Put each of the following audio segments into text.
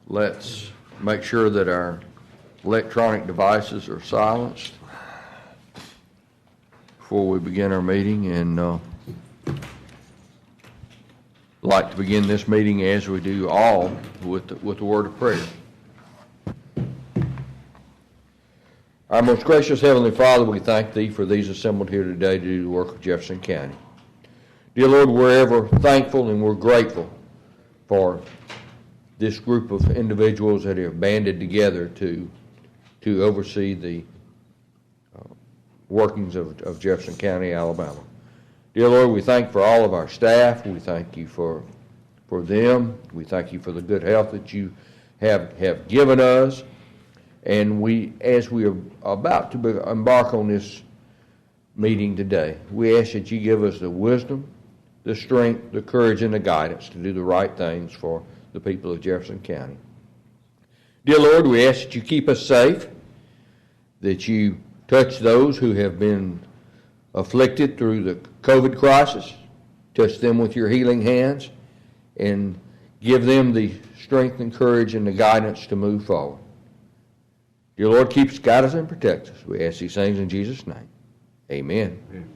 Let's make sure that our electronic devices are silenced before we begin our meeting, and I'd like to begin this meeting as we do all with the word of prayer. Our most gracious Heavenly Father, we thank Thee for these assembled here today to do the work of Jefferson County. Dear Lord, we're ever thankful and we're grateful for this group of individuals that have banded together to oversee the workings of Jefferson County, Alabama. Dear Lord, we thank you for all of our staff. We thank you for them. We thank you for the good health that you have given us. And as we are about to embark on this meeting today, we ask that you give us the wisdom, the strength, the courage, and the guidance to do the right things for the people of Jefferson County. Dear Lord, we ask that you keep us safe, that you touch those who have been afflicted through the COVID crisis, touch them with your healing hands, and give them the strength and courage and the guidance to move forward. Dear Lord, keep us, guide us, and protect us. We ask these things in Jesus' name. Amen. Amen.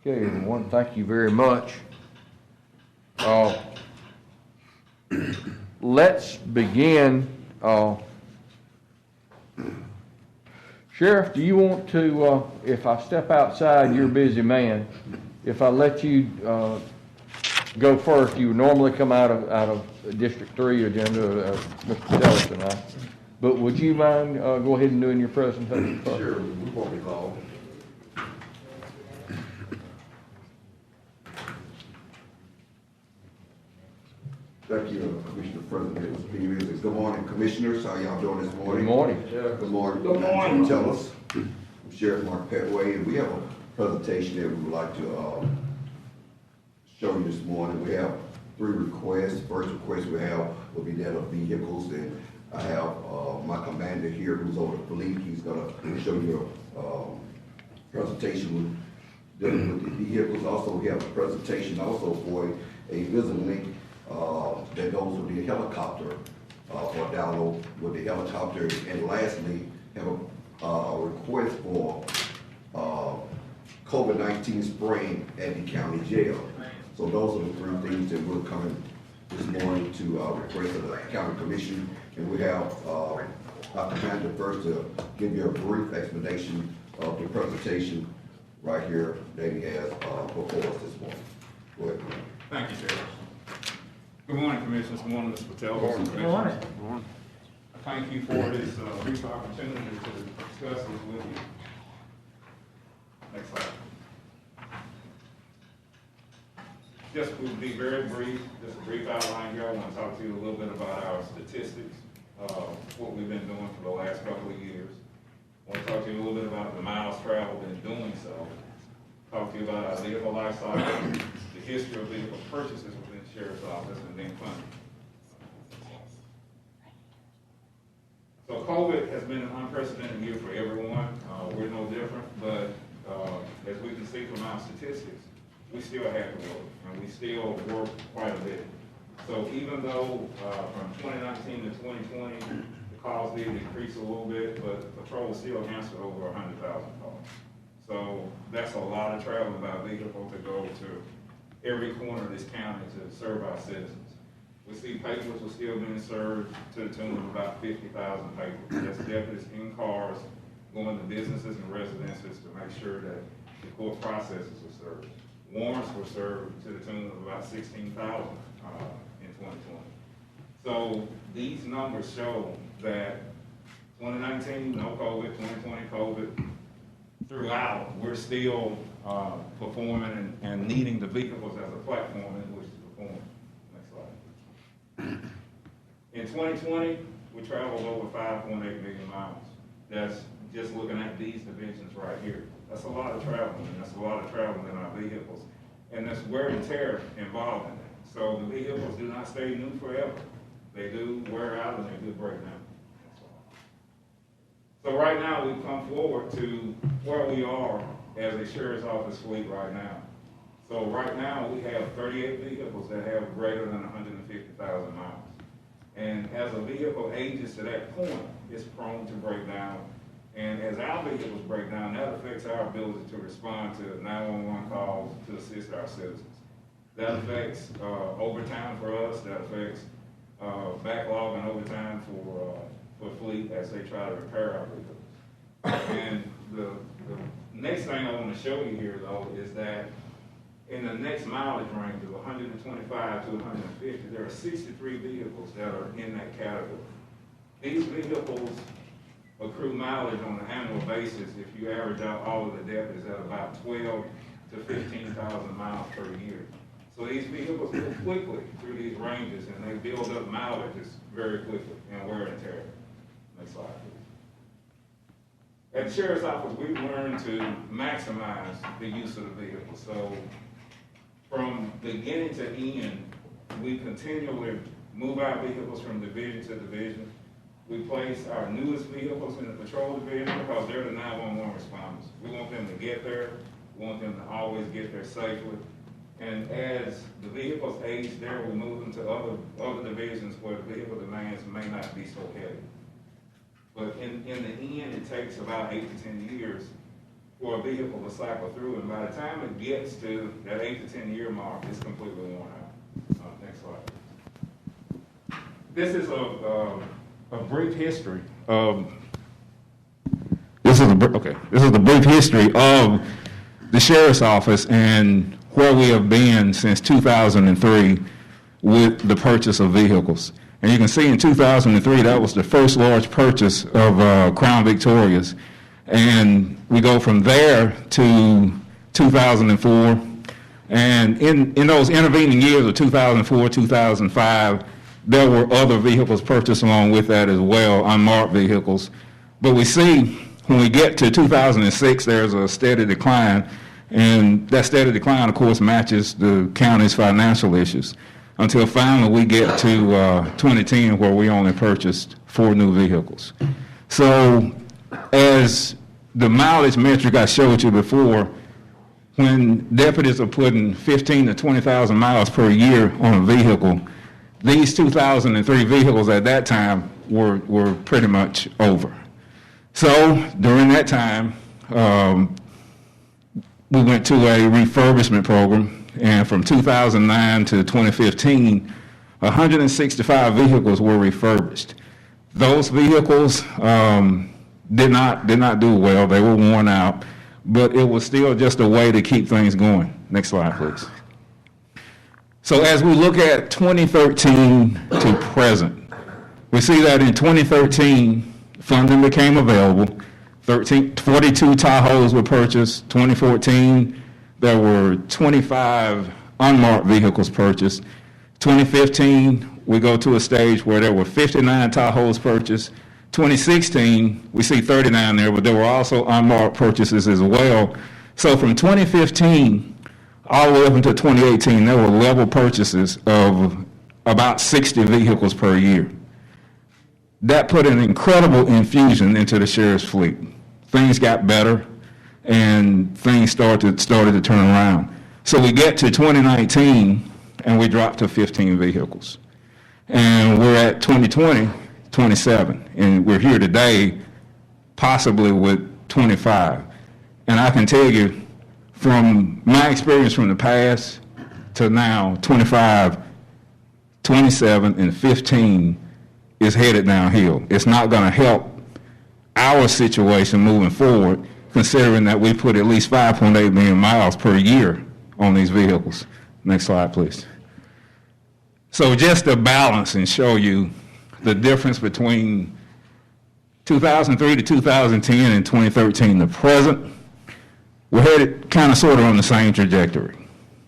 Okay, everyone, thank you very much. Let's begin. Sheriff, do you want to, if I step outside, you're a busy man, if I let you go first, you would normally come out of District 3 agenda, Mr. Jefferson, but would you mind go ahead and doing your presentation first? Sure, we won't be long. Thank you, Commissioner President Stevens. Good morning, Commissioners. How y'all doing this morning? Good morning. Good morning. Good morning. Tell us, I'm Sheriff Mark Petway, and we have a presentation that we would like to show you this morning. We have 3 requests. First request we have will be that of vehicles, and I have my commander here who's over the fleet. He's going to show you a presentation dealing with the vehicles. Also, we have a presentation also for a visit link that goes with the helicopter for download with the helicopter. And lastly, have a request for COVID-19 spraying at the county jail. So those are the 3 things that we're coming this morning to request of the county commission. And we have our commander first to give you a brief explanation of the presentation right here that he has before us this morning. Go ahead. Thank you, Sheriff. Good morning, Commissioners. Good morning, Mr. Patel. Good morning. I thank you for this brief opportunity to discuss this with you. Next slide. Just to be very brief, just a brief outline here. I want to talk to you a little bit about our statistics, what we've been doing for the last couple of years. I want to talk to you a little bit about the miles traveled in doing so. Talk to you about our vehicle life cycle, the history of vehicle purchases within the Sheriff's Office, and then funding. So COVID has been an unprecedented year for everyone. We're no different, but as we can see from our statistics, we still have to work, and we still work quite a bit. So even though from 2019 to 2020, the calls did decrease a little bit, but patrol still answered over 100,000 calls. So that's a lot of traveling by vehicle to go to every corner of this county to serve our citizens. We see papers are still being served to the tune of about 50,000 papers. That's deputies in cars going to businesses and residences to make sure that the court processes are served. Warrants were served to the tune of about 16,000 in 2020. So these numbers show that 2019, no COVID, 2020, COVID, throughout, we're still performing and needing the vehicles as a platform in which to perform. Next slide. In 2020, we traveled over 5.8 million miles. That's just looking at these divisions right here. That's a lot of traveling, and that's a lot of traveling in our vehicles. And there's wear and tear involved in that. So the vehicles do not stay new forever. They do wear out and they do break down. So right now we've come forward to where we are as a Sheriff's Office fleet right now. So right now we have 38 vehicles that have greater than 150,000 miles. And as a vehicle ages to that point, it's prone to break down. And as our vehicles break down, that affects our ability to respond to 911 calls to assist our citizens. That affects overtime for us. That affects backlog and overtime for fleet as they try to repair our vehicles. And the next thing I want to show you here, though, is that in the next mileage range of 125 to 150, there are 63 vehicles that are in that category. These vehicles accrue mileage on an annual basis if you average out all of the deputies at about 12 to 15,000 miles per year. So these vehicles go quickly through these ranges, and they build up mileages very quickly and wear and tear. Next slide, please. At the Sheriff's Office, we've learned to maximize the use of the vehicle. So from beginning to end, we continually move our vehicles from division to division. We place our newest vehicles in the patrol division because they're the 911 responders. We want them to get there. We want them to always get there safely. And as the vehicles age there, we move them to other divisions where the vehicle demands may not be so heavy. But in the end, it takes about 8 to 10 years for a vehicle to cycle through. And by the time it gets to that 8 to 10 year mark, it's completely worn out. Next slide. This is a brief history of. This is the brief history of the Sheriff's Office and where we have been since 2003 with the purchase of vehicles. And you can see in 2003, that was the first large purchase of Crown Victorias. And we go from there to 2004. And in those intervening years of 2004, 2005, there were other vehicles purchased along with that as well, unmarked vehicles. But we see when we get to 2006, there's a steady decline. And that steady decline, of course, matches the county's financial issues until finally we get to 2010 where we only purchased 4 new vehicles. So as the mileage metric I showed you before, when deputies are putting 15 to 20,000 miles per year on a vehicle, these 2003 vehicles at that time were pretty much over. So during that time, we went to a refurbishment program, and from 2009 to 2015, 165 vehicles were refurbished. Those vehicles did not do well. They were worn out, but it was still just a way to keep things going. Next slide, please. So as we look at 2013 to present, we see that in 2013, funding became available. 42 Tahoes were purchased. 2014, there were 25 unmarked vehicles purchased. 2015, we go to a stage where there were 59 Tahoes purchased. 2016, we see 39 there, but there were also unmarked purchases as well. So from 2015 all the way up until 2018, there were level purchases of about 60 vehicles per year. That put an incredible infusion into the sheriff's fleet. Things got better, and things started to turn around. So we get to 2019, and we drop to 15 vehicles. And we're at 2020, 27, and we're here today possibly with 25. And I can tell you, from my experience from the past to now, 25, 27, and 15 is headed downhill. It's not going to help our situation moving forward, considering that we put at least 5.8 million miles per year on these vehicles. Next slide, please. So just to balance and show you the difference between 2003 to 2010 and 2013 to present, we're headed kind of sort of on the same trajectory.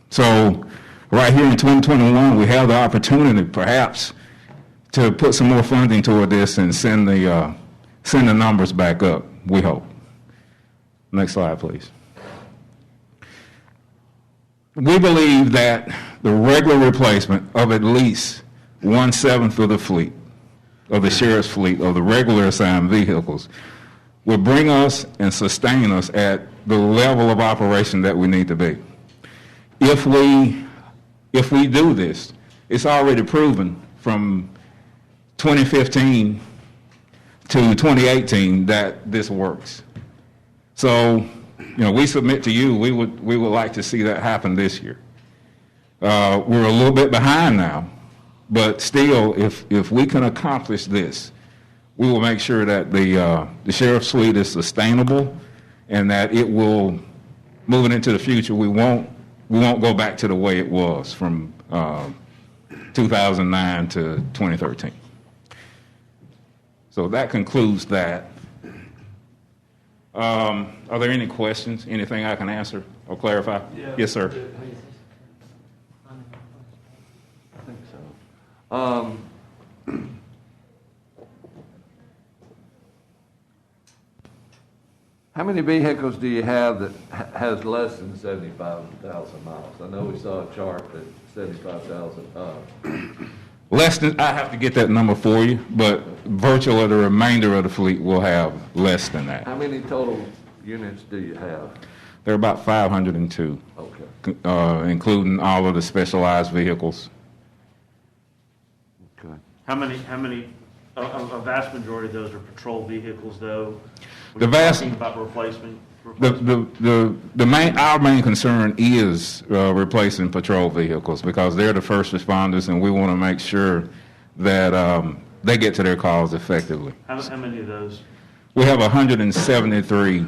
So right here in 2021, we have the opportunity perhaps to put some more funding toward this and send the numbers back up, we hope. Next slide, please. We believe that the regular replacement of at least 1/7 of the fleet, of the sheriff's fleet, of the regular assigned vehicles, will bring us and sustain us at the level of operation that we need to be. If we do this, it's already proven from 2015 to 2018 that this works. So, we submit to you, we would like to see that happen this year. We're a little bit behind now, but still, if we can accomplish this, we will make sure that the sheriff's suite is sustainable and that it will, moving into the future, we won't go back to the way it was from 2009 to 2013. So that concludes that. Are there any questions? Anything I can answer or clarify? Yeah. Yes, sir. I think so. How many vehicles do you have that has less than 75,000 miles? I know we saw a chart that 75,000. Less than, I have to get that number for you, but virtually the remainder of the fleet will have less than that. How many total units do you have? There are about 502, Okay. including all of the specialized vehicles. Okay. How many, a vast majority of those are patrol vehicles, though? The We're vast- talking about replacement. Our main concern is replacing patrol vehicles because they're the first responders, and we want to make sure that they get to their calls effectively. How many of those? We have 173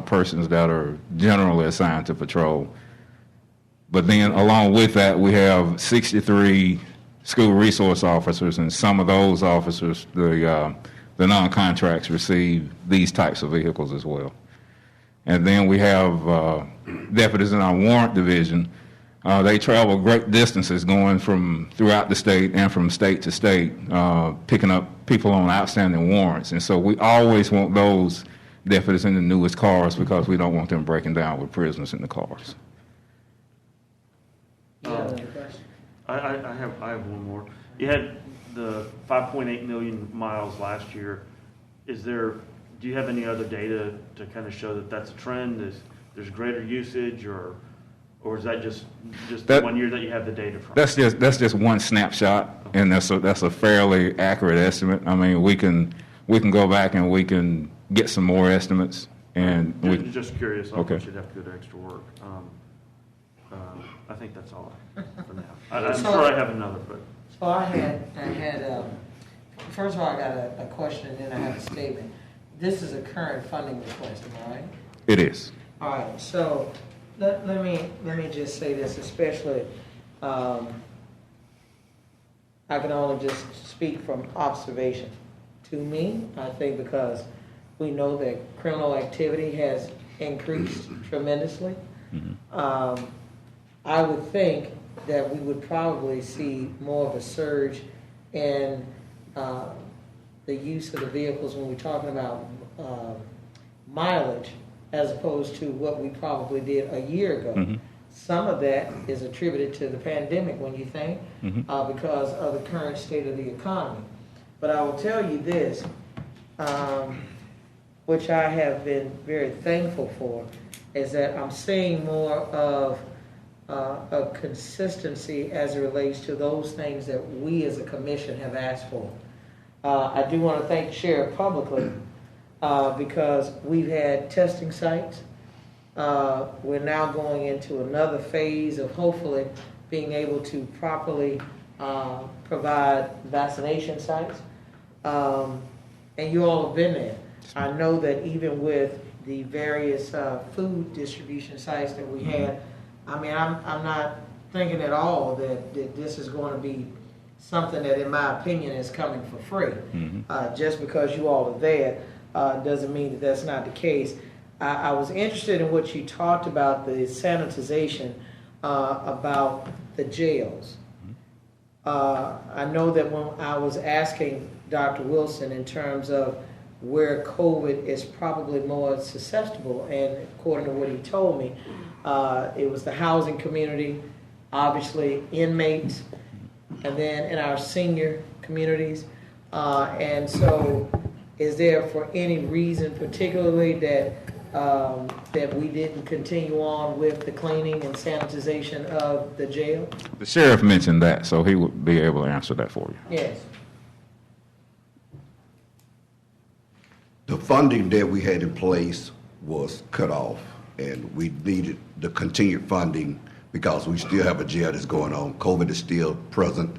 persons that are generally assigned to patrol, but then along with that, we have 63 school resource officers, and some of those officers, the non-contracts, receive these types of vehicles as well. And then we have deputies in our warrant division. They travel great distances going from throughout the state and from state to state, picking up people on outstanding warrants. And so we always want those deputies in the newest cars because we don't want them breaking down with prisoners in the cars. I have one more. You had the 5.8 million miles last year. Do you have any other data to kind of show that that's a trend? There's greater usage, or is that just the 1 year that you have the data from? That's just one snapshot, and that's a fairly accurate estimate. I mean, we can go back and we can get some more estimates, and Just curious. I Okay. thought you'd have to go to extra work. I think that's all for now. I'm sure I have another, but. So I had, first of all, I got a question and then I have a statement. This is a current funding request, am I right? it is. All right, so let me just say this, especially, I can only just speak from observation. To me, I think because we know that criminal activity has increased tremendously, I would think that we would probably see more of a surge in the use of the vehicles when we're talking about mileage, as opposed to what we probably did a year ago. Some of that is attributed to the pandemic, when you think, because of the current state of the economy. But I will tell you this, which I have been very thankful for, is that I'm seeing more of a consistency as it relates to those things that we as a commission have asked for. I do want to thank the sheriff publicly because we've had testing sites. We're now going into another phase of hopefully being able to properly provide vaccination sites. And you all have been there. I know that even with the various food distribution sites that we had, I mean, I'm not thinking at all that this is going to be something that, in my opinion, is coming for free. Just because you all are there doesn't mean that that's not the case. I was interested in what you talked about, the sanitization about the jails. I know that when I was asking Dr. Wilson in terms of where COVID is probably more susceptible, and according to what he told me, it was the housing community, obviously inmates, and then in our senior communities. And so is there for any reason particularly that we didn't continue on with the cleaning and sanitization of the jail? The sheriff mentioned that, so he would be able to answer that for you. Yes. The funding that we had in place was cut off, and we needed the continued funding because we still have a jail that's going on. COVID is still present,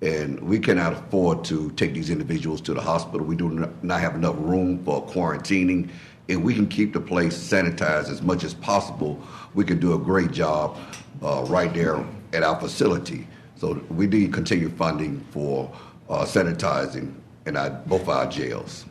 and we cannot afford to take these individuals to the hospital. We do not have enough room for quarantining. If we can keep the place sanitized as much as possible, we can do a great job right there at our facility. So we need continued funding for sanitizing in both our jails.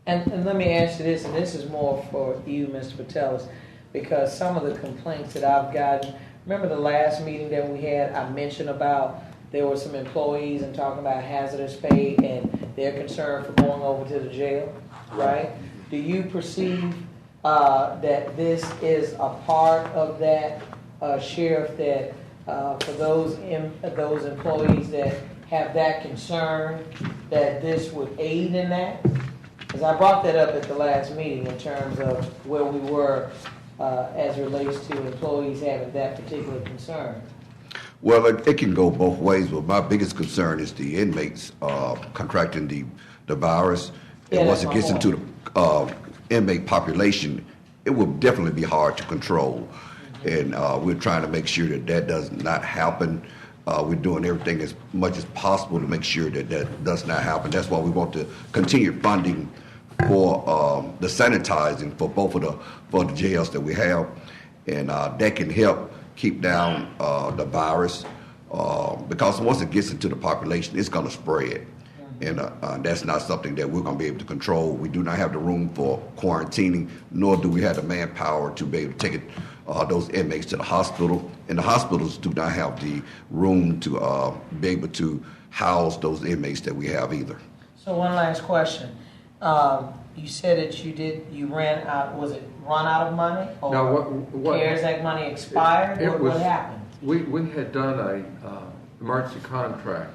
And let me ask you this, and this is more for you, Mr. Patelis, because some of the complaints that I've gotten, remember the last meeting that we had, I mentioned about there were some employees and talking about hazardous pay and their concern for going over to the jail, right? Do you perceive that this is a part of that, Sheriff, that for those employees that have that concern, that this would aid in that? Because I brought that up at the last meeting in terms of where we were as it relates to employees having that particular concern. Well, it can go both ways, but my biggest concern is the inmates contracting the virus. Yeah, and once that's it gets my into the inmate population, it will definitely be hard to control. And we're trying to make sure that does not happen. We're doing everything as much as possible to make sure that does not happen. That's why we want to continue funding for the sanitizing for both of the jails that we have, and that can help keep down the virus because once it gets into the population, it's going to spread, and that's not something that we're going to be able to control. We do not have the room for quarantining, nor do we have the manpower to be able to take those inmates to the hospital, and the hospitals do not have the room to be able to house those inmates that we have either. So one last question. You said that you ran out, was it run out of money? Or No, what CARES Act money expired? What happened? We had done a emergency contract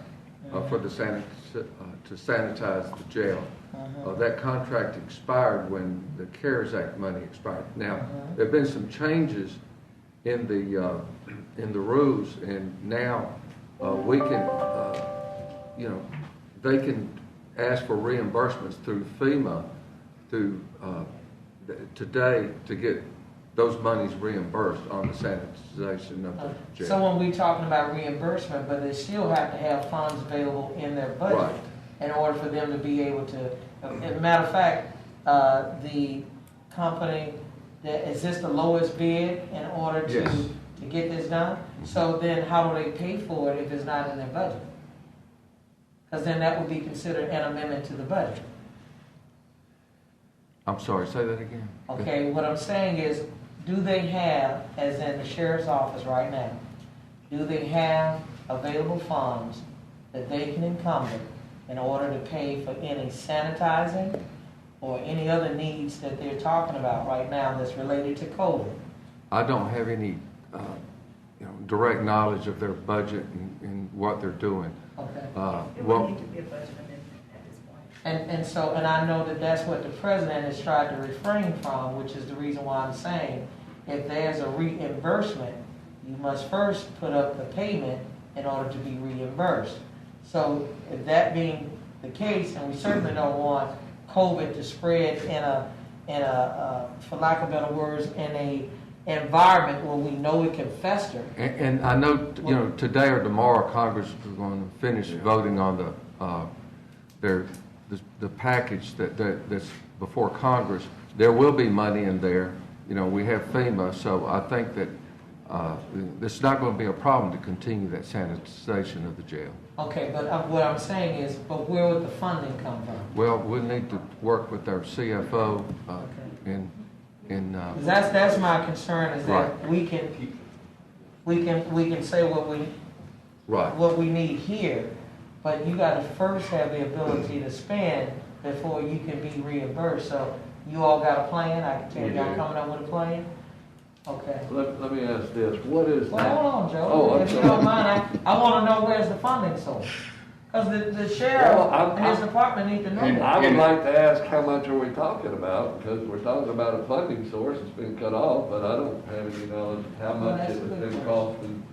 for the to sanitize the jail. That contract expired when the CARES Act money expired. Now, there have been some changes in the rules, and now we can, they can ask for reimbursements through FEMA today to get those monies reimbursed on the sanitization of the jail. So when we're talking about reimbursement, but they still have to have funds available in their budget Right. in order for them to be able to. As a matter of fact, the company is this the lowest bid in order to Yes. to get this done? So then, how do they pay for it if it's not in their budget? Because then that would be considered an amendment to the budget. I'm sorry, say that again. Okay, what I'm saying is, do they have, as in the sheriff's office right now, do they have available funds that they can encumber in order to pay for any sanitizing or any other needs that they're talking about right now that's related to COVID? I don't have any direct knowledge of their budget and what they're doing. Okay. It would need to be a budget amendment at this point. And I know that that's what the president has tried to refrain from, which is the reason why I'm saying, if there's a reimbursement, you must first put up the payment in order to be reimbursed. So if that being the case, and we certainly don't want COVID to spread in a for lack of better words, in a environment where we know it can fester. And I know, today or tomorrow, Congress is going to finish voting on the package that's before Congress. There will be money in there. We have FEMA, so I think that it's not going to be a problem to continue that sanitization of the jail. Okay, but what I'm saying is, but where would the funding come from? Well, we'll need to work with our CFO Okay. in 'Cause that's my concern, is that Right. we can say what we need here, but you got to first have the ability to spend before you can be reimbursed. So you all got a plan? I can tell you, y'all coming up with a plan? Okay. Let me ask this, what is Well, hold on, Joe. Oh, I'm If you sorry. don't mind, I want to know where's the funding source. Because the sheriff Well, and his department need to know And that. I would like to ask, how much are we talking about? Because we're talking about a funding source that's been cut off, but I don't have any knowledge of how Well, much that's it a was good been question. costing.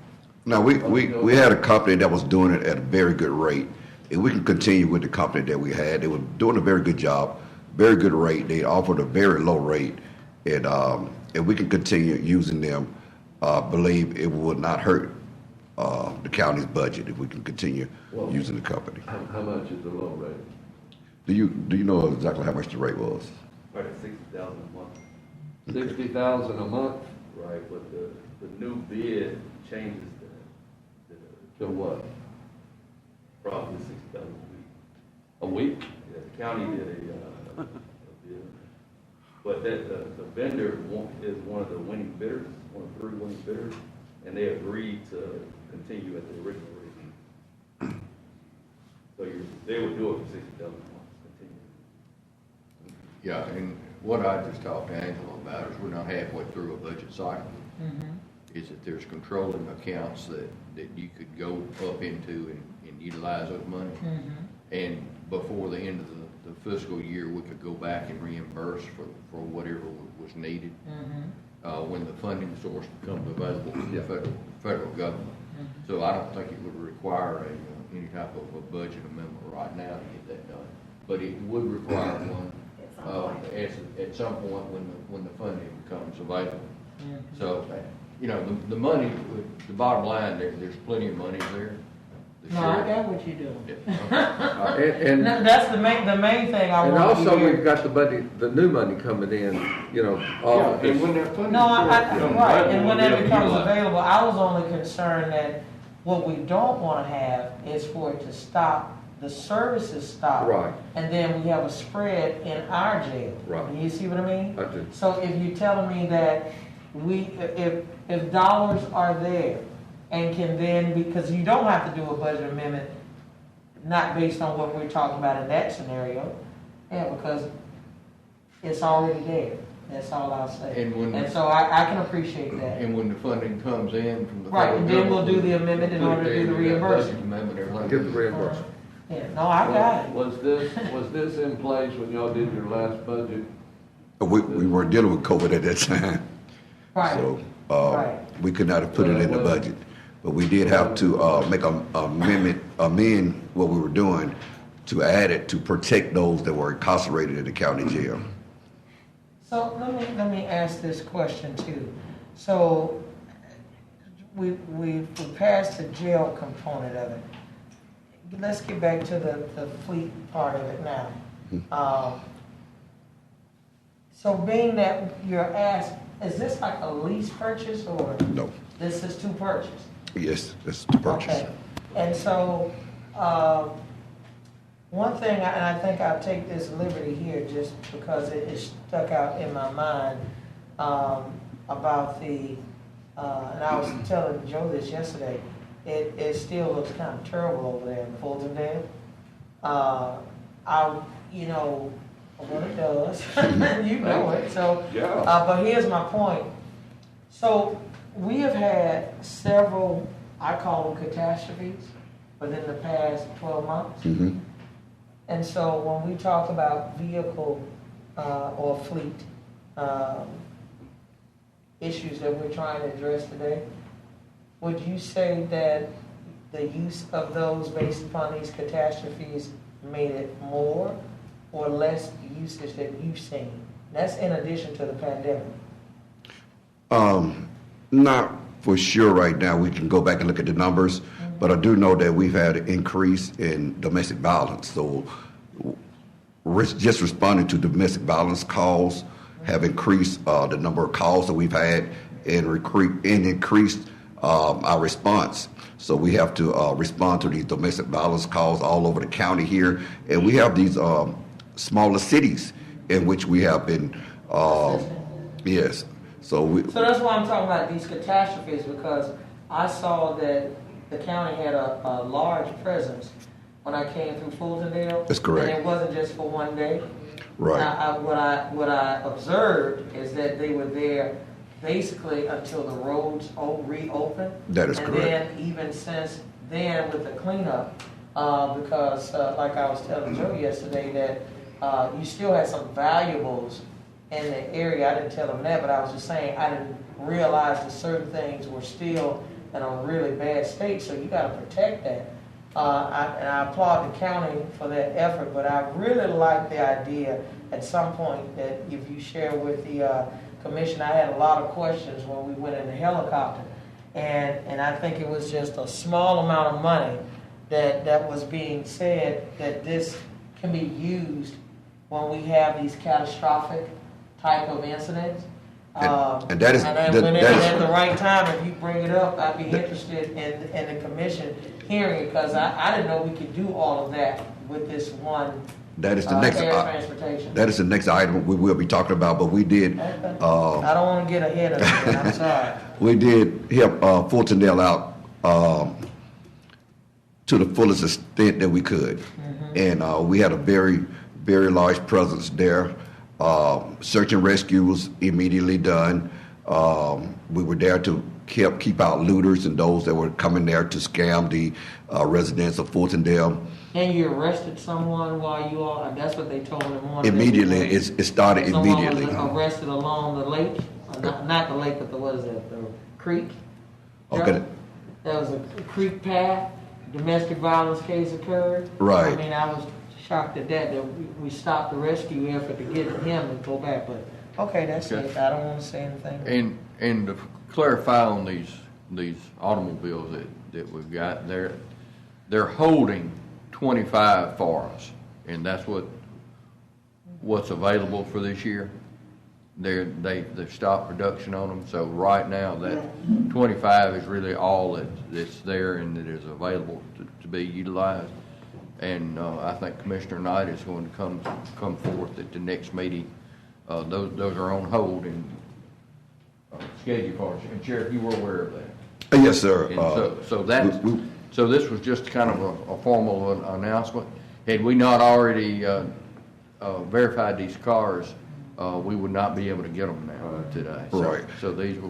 Now, we had a company that was doing it at a very good rate. If we can continue with the company that we had, they were doing a very good job. very good rate. They offered a very low rate, and if we can continue using them, believe it would not hurt the county's budget if we can continue using the company. How much is the low rate? Do you know exactly how much the rate was? Right at 60,000 a month. 60,000 a month? Right, but the new bid changes To what? probably 60,000 A week? a week. Yeah, the county did a bid. But the vendor is one of the winning bidders, one of the 3 winning bidders, and they agreed to continue at the original rate. So they would do it for 60,000 a month, continue. Yeah, and what I just talked to Angela about is we're not halfway through a budget cycle. Is that there's controlling accounts that you could go up into and utilize those money. And before the end of the fiscal year, we could go back and reimburse for whatever was needed. When the funding source becomes available from the federal government. So I don't think it would require any type of a budget amendment right now to get that done. But it would require one at some point when the funding becomes available. So, the money, the bottom line, there's plenty of money there. No, I got what you're doing. And No, that's the main thing I and want to also hear. we've got the new money coming in, all of this. And when that funding No, right, and when that we'll becomes utilize. available, I was only concerned that what we don't want to have is for it to stop, the services stop. Right. And then we have a spread in our jail. Right. You see what I mean? I do. So if you're telling me that if dollars are there and can then, because you don't have to do a budget amendment, not based on what we're talking about in that scenario, because it's already there. That's all I'll say. And So I can appreciate that. And when the funding comes in from the Right, federal and then we'll government, do the amendment in put it order to do the there, that budget reimbursement. amendment, everything. Get the reimbursement. Yeah, no, I got it. Was this in place when y'all did your last budget? We weren't dealing with COVID at that time. Right. So, Right. we could not have put it in the budget. But we did have to, make amend what we were doing to add it to protect those that were incarcerated in the county jail. So let me ask this question too. So we passed the jail component of it. Let's get back to the fleet part of it now. So being that you're asked, is this like a lease purchase or? No. This is to purchase? Yes, that's the purchase. Okay. And so, one thing, and I think I'll take this liberty here just because it is stuck out in my mind, about the, and I was telling Joe this yesterday, it still looks kind of terrible over there in Fultondale. What it does, you know it, so. Yeah. But here's my point. So, we have had several, I call them catastrophes, within the past 12 months. Mhm. And so when we talk about vehicle or fleet issues that we're trying to address today, would you say that the use of those based upon these catastrophes made it more or less usage that you've seen? That's in addition to the pandemic. Not for sure right now. We can go back and look at the numbers, but I do know that we've had an increase in domestic violence. So just responding to domestic violence calls have increased the number of calls that we've had and increased our response. So we have to respond to these domestic violence calls all over the county here. And we have these smaller cities in which we have been, yes. So that's why I'm talking about these catastrophes, because I saw that the county had a large presence when I came through Fultondale. That's correct. And it wasn't just for one day. Right. Now, what I observed is that they were there basically until the roads reopened. That is correct. And then even since then with the cleanup, because like I was telling Joe yesterday that you still had some valuables in the area. I didn't tell him that, but I was just saying I didn't realize that certain things were still in a really bad state, so you got to protect that. And I applaud the county for that effort, but I really like the idea at some point that if you share with the commission, I had a lot of questions when we went in the helicopter. And I think it was just a small amount of money that was being said that this can be used when we have these catastrophic type of incidents. And that is, at the right time, if you bring it up, I'd be interested in the commission hearing it, because I didn't know we could do all of that with this one. that is the next, air transportation. that is the next item we will be talking about, but we did, Okay. I don't want to get ahead of it, I'm sorry. we did help Fultondale out to the fullest extent that we could. And we had a very, very large presence there. Search and rescue was immediately done. We were there to keep out looters and those that were coming there to scam the residents of Fultondale. And you arrested someone while you all, that's what they told me in the morning. Immediately, it started immediately. Someone was arrested along the lake, not the lake, but what is it, the creek? Okay. There was a creek path, domestic violence case occurred. Right. I mean, I was shocked at that we stopped the rescue effort to get him and go back, but, okay, that's it, I don't want to say anything. And to clarify on these automobiles that we've got, they're holding 25 for us, and that's what's available for this year. They've stopped production on them, so right now that 25 is really all that's there and that is available to be utilized. And I think Commissioner Knight is going to come forth at the next meeting. Those are on hold and scheduled for us. And Sheriff, you were aware of that. Yes, sir. And so this was just kind of a formal announcement. Had we not already verified these cars, we would not be able to get them now today. Right. So these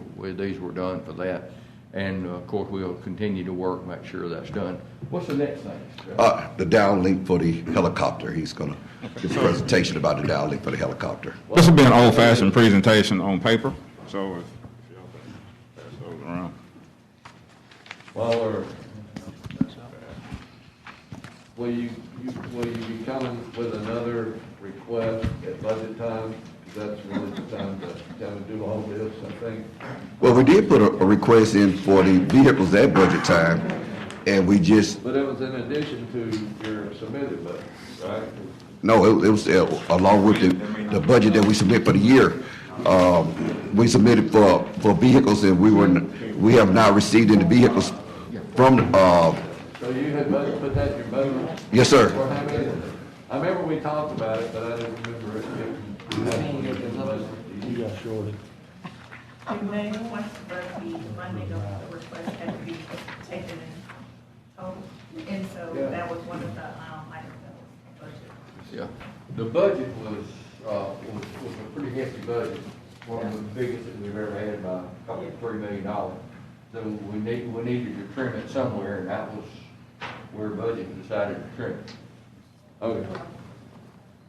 were done for that. And of course, we'll continue to work, make sure that's done. What's the next thing? The downlink for the helicopter. He's going to give a presentation about the downlink for the helicopter. This will be an old-fashioned presentation on paper, so if y'all can pass those around. Well, will you be coming with another request at budget time? Because that's really the time to kind of do all this, I think. Well, we did put a request in for the vehicles at budget time, and we just, But it was in addition to your submitted budget, right? no, it was along with the budget that we submit for the year. We submitted for vehicles, and we have not received any vehicles from, So you had put that in your budget? yes, sir. For how many? I remember we talked about it, but I didn't remember it. You got shorted. Once the funding of the request had to be taken in total, and so that was one of the items that was budgeted. Yeah, the budget was a pretty hefty budget, one of the biggest that we've ever had, by a couple of $3 million. So we needed to trim it somewhere, and that was where budget decided to trim it. Okay.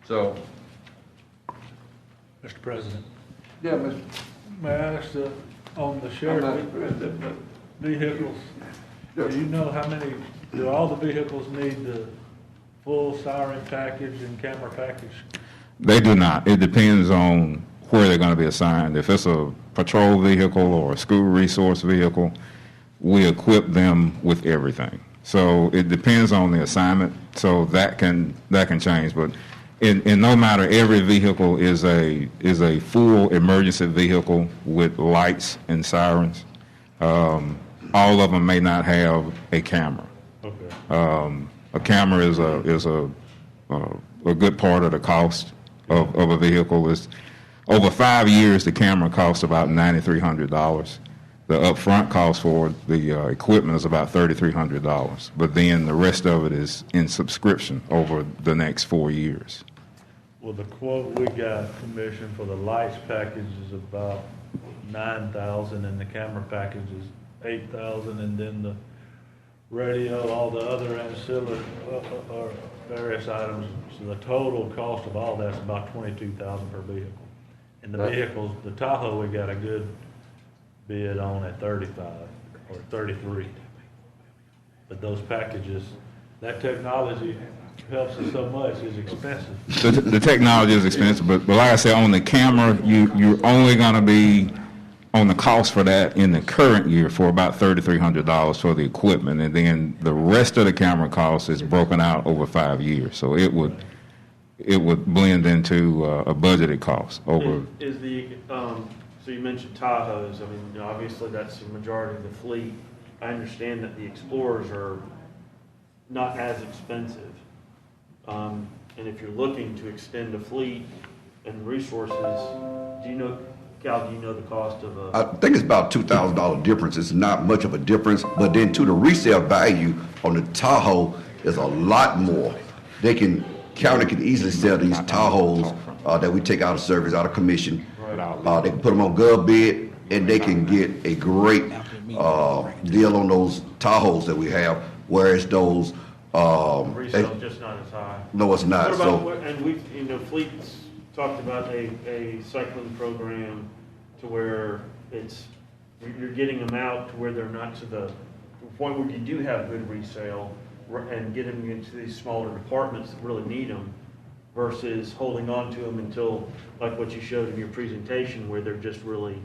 So, Mr. President, Yeah, Mr. may I ask on the I'm sheriff not president, but vehicles, do you know how many, do all the vehicles need the full siren package and camera package? They do not. It depends on where they're going to be assigned. If it's a patrol vehicle or a school resource vehicle, we equip them with everything. So it depends on the assignment. So that can change. But in no matter, every vehicle is a full emergency vehicle with lights and sirens. All of them may not have a camera. Okay. A camera is a good part of the cost of a vehicle. Is over 5 years, the camera costs about $9,300. The upfront cost for the equipment is about $3,300, but then the rest of it is in subscription over the next 4 years. Well, the quote we got, Commission, for the lights package is about $9,000, and the camera package is $8,000, and then the radio, all the other ancillary or various items. So the total cost of all that's about $22,000 per vehicle. And the vehicles, the Tahoe, we got a good bid on at 35 or 33. But those packages, that technology helps us so much. It's expensive. The technology is expensive, but like I said, on the camera, you're only going to be on the cost for that in the current year for about $3,300 for the equipment, and then the rest of the camera cost is broken out over 5 years. So it would blend into a budgeted cost over. Is the, so you mentioned Tahoes, I mean, obviously that's the majority of the fleet. I understand that the Explorers are not as expensive. And if you're looking to extend the fleet and resources, Cal, do you know the cost of a? I think it's about $2,000 difference. It's not much of a difference, but then to the resale value on the Tahoe is a lot more. County can easily sell these Tahoes that we take out of service, out of commission. They can put them on gov bid, and they can get a great deal on those Tahoes that we have, whereas those Resale just not as high. no, it's not. What about, So and we, Fleet's talked about a cycling program to where you're getting them out to where they're not to the point where you do have good resale and get them into these smaller departments that really need them versus holding on to them until, like what you showed in your presentation, where they're just really.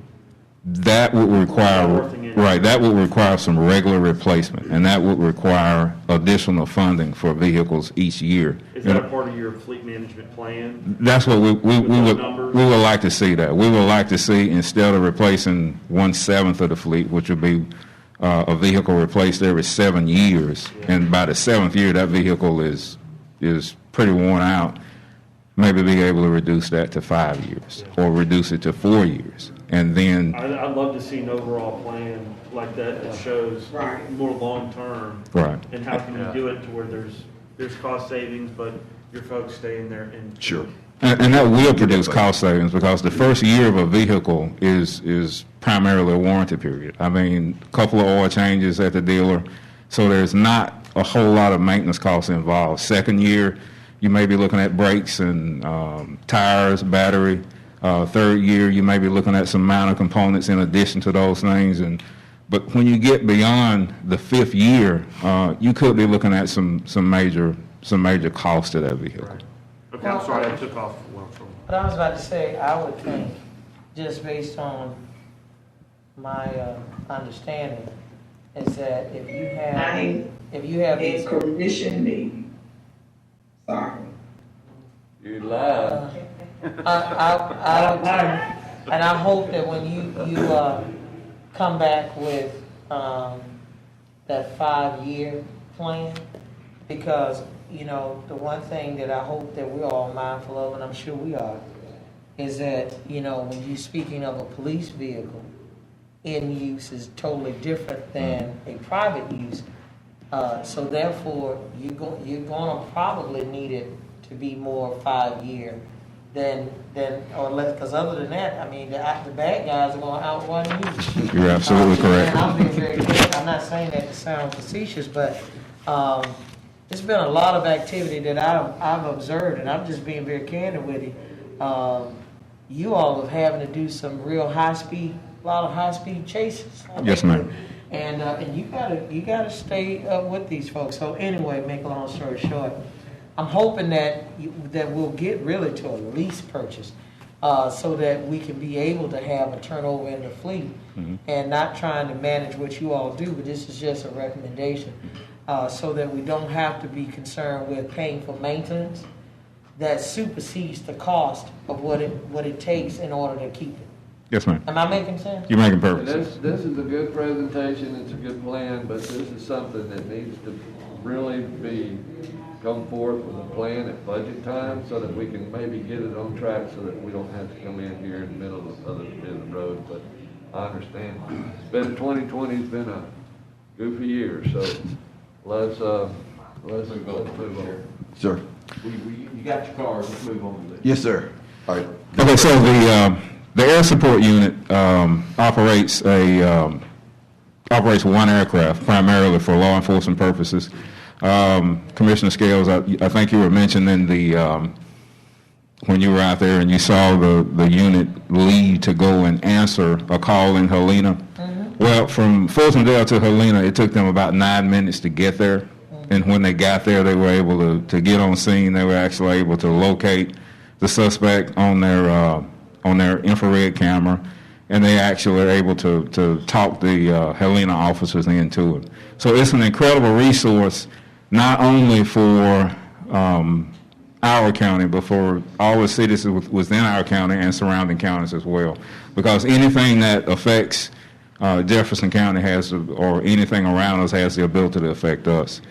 That would require, right, that would require some regular replacement, and that would require additional funding for vehicles each year. Is that a part of your fleet management plan? That's what we would like to see that. We would like to see, instead of replacing 1/7 of the fleet, which would be a vehicle replaced every 7 years, and by the 7th year, that vehicle is pretty worn out, maybe be able to reduce that to 5 years, or reduce it to 4 years. And then I'd love to see an overall plan like that shows more long-term. Right. And how can you do it to where there's cost savings, but your folks stay in there and. sure. And that will produce cost savings, because the first year of a vehicle is primarily a warranty period. I mean, a couple of oil changes at the dealer, so there's not a whole lot of maintenance costs involved. Second year, you may be looking at brakes and tires, battery. Third year, you may be looking at some minor components in addition to those things. But when you get beyond the 5th year, you could be looking at some major cost to that vehicle. Right. Okay, I'm sorry, I took off. But I was about to say, I would think, just based on my understanding, is that if you have these. Commission me. Sorry. You lied. And I hope that when you come back with that 5-year plan, because the one thing that I hope that we're all mindful of, and I'm sure we are, is that when you're speaking of a police vehicle, in use is totally different than a private use. So therefore, you're going to probably need it to be more 5-year than or less. Because other than that, I mean, the bad guys are going to outrun you. You're absolutely correct. And I'm being very clear. I'm not saying that to sound facetious, but there's been a lot of activity that I've observed, and I'm just being very candid with you. You all are having to do some real a lot of high-speed chases. Yes, ma'am. And you gotta stay with these folks. So anyway, make a long story short, I'm hoping that we'll get really to a lease purchase, so that we can be able to have a turnover in the fleet, and not trying to manage what you all do, but this is just a recommendation, so that we don't have to be concerned with paying for maintenance that supersedes the cost of what it takes in order to keep it. Yes, ma'am. Am I making sense? You're making perfect sense. This is a good presentation, it's a good plan, but this is something that needs to really come forth with a plan at budget time, so that we can maybe get it on track, so that we don't have to come in here in the middle of the road. But I understand, 2020's been a goofy year, so let's move on. Sir. You got your cars, let's move on to this. Yes, sir. All right. Okay, so the air support unit operates one aircraft primarily for law enforcement purposes. Commissioner Scales, I think you were mentioning when you were out there and you saw the unit leave to go and answer a call in Helena. Well, from Fulton Dale to Helena, it took them about 9 minutes to get there. And when they got there, they were able to get on scene. They were actually able to locate the suspect on their infrared camera, and they actually were able to talk the Helena officers into it. So it's an incredible resource, not only for our county, but for all the cities within our county and surrounding counties as well. Because anything that affects Jefferson County or anything around us has the ability to affect us.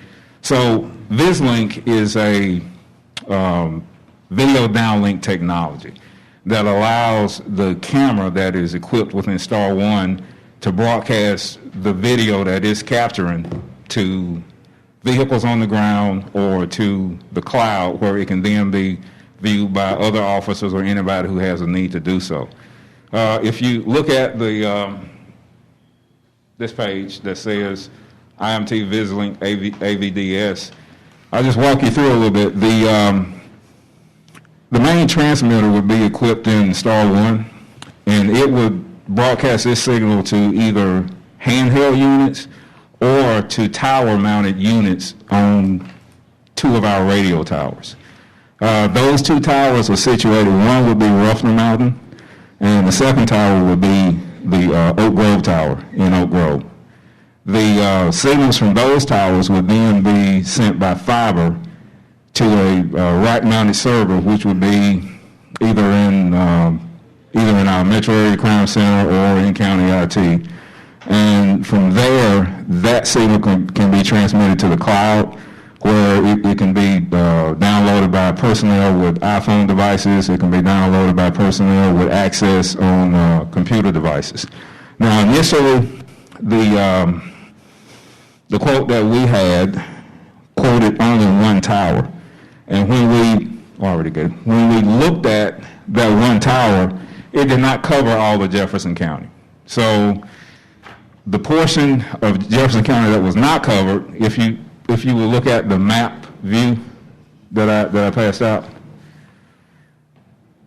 So VisLink is a video downlink technology that allows the camera that is equipped within Star One to broadcast the video that it's capturing to vehicles on the ground or to the cloud, where it can then be viewed by other officers or anybody who has a need to do so. If you look at this page that says IMT VisLink AVDS, I'll just walk you through a little bit. The main transmitter would be equipped in Star One, and it would broadcast this signal to either handheld units or to tower-mounted units on 2 of our radio towers. Those 2 towers are situated, one would be Ruffner Mountain, and the second tower would be the Oak Grove Tower in Oak Grove. The signals from those towers would then be sent by fiber to a rack-mounted server, which would be either in our metro area crime center or in county IT. And from there, that signal can be transmitted to the cloud, where it can be downloaded by personnel with iPhone devices. It can be downloaded by personnel with access on computer devices. Now, initially, the quote that we had quoted only 1 tower. And when we looked at that 1 tower, it did not cover all of Jefferson County. So the portion of Jefferson County that was not covered, if you will look at the map view that I passed out.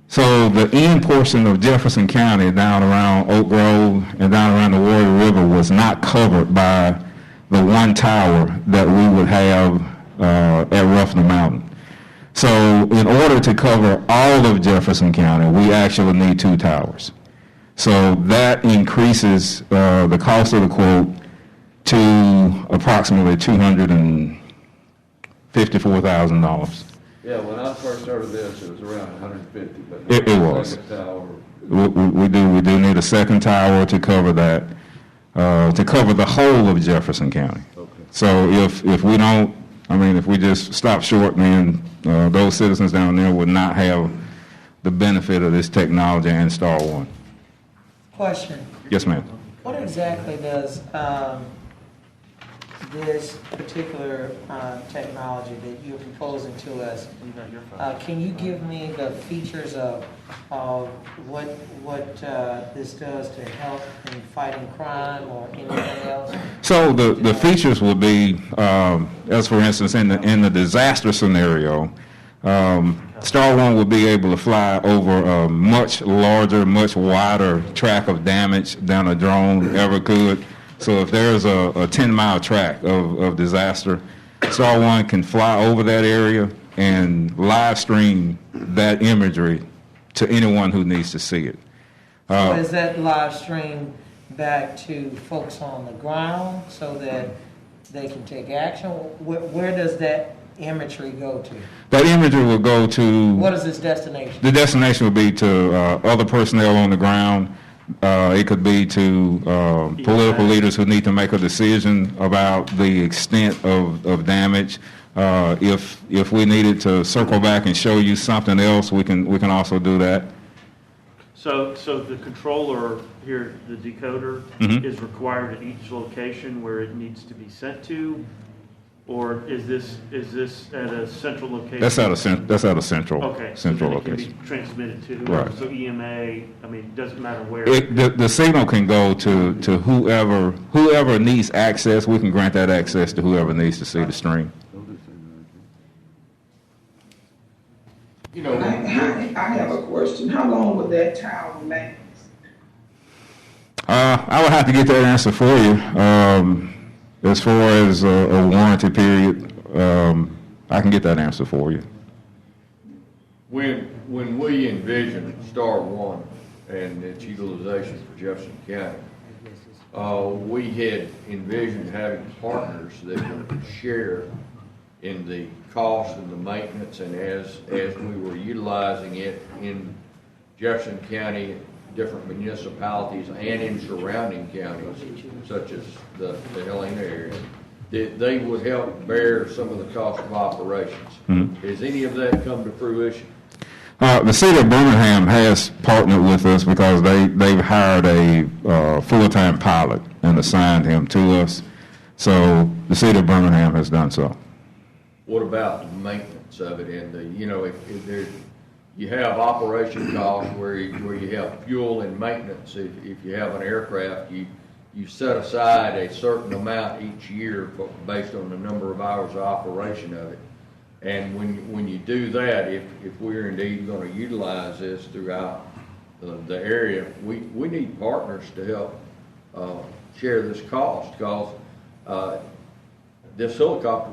So the end portion of Jefferson County down around Oak Grove and down around the Warrior River was not covered by the 1 tower that we would have at Ruffner Mountain. So in order to cover all of Jefferson County, we actually need 2 towers. So that increases the cost of the quote to approximately $254,000. Yeah, when I first started this, it was around 150, but It was. second tower. We do need a second tower to cover that, to cover the whole of Jefferson County. Okay. So if we just stop short, then those citizens down there would not have the benefit of this technology and Star One. Question, Yes, ma'am. what exactly does this particular technology that you're proposing to us, can you give me the features of what this does to help in fighting crime or anything else? So the features will be, as for instance, in the disaster scenario, Star One will be able to fly over a much larger, much wider track of damage than a drone ever could. So if there's a 10-mile track of disaster, Star One can fly over that area and live stream that imagery to anyone who needs to see it. So is that live stream back to folks on the ground so that they can take action? Where does that imagery go to? That imagery will go to... What is its destination? The destination will be to other personnel on the ground. It could be to political leaders who need to make a decision about the extent of damage. If we needed to circle back and show you something else, we can also do that. So the controller here, the decoder, is required at each location where it needs to be sent to, or is this at a central location? That's at a central. Okay. Central so then location. it can be transmitted to. Right. So EMA. I mean, it doesn't matter where. The signal can go to whoever needs access. We can grant that access to whoever needs to see the stream. I have a question. How long will that tower last? I would have to get that answer for you. As far as a warranty period, I can get that answer for you. When we envisioned Star One and its utilization for Jefferson County, we had envisioned having partners that would share in the cost and the maintenance, and as we were utilizing it in Jefferson County, different municipalities, and in surrounding counties, such as the Helena area, that they would help bear some of the cost of operations. Has any of that come to fruition? The city of Birmingham has partnered with us because they've hired a full-time pilot and assigned him to us. So the city of Birmingham has done so. What about the maintenance of it? And if you have operation costs where you have fuel and maintenance. If you have an aircraft, you set aside a certain amount each year based on the number of hours of operation of it. And when you do that, if we're indeed going to utilize this throughout the area, we need partners to help share this cost, because this helicopter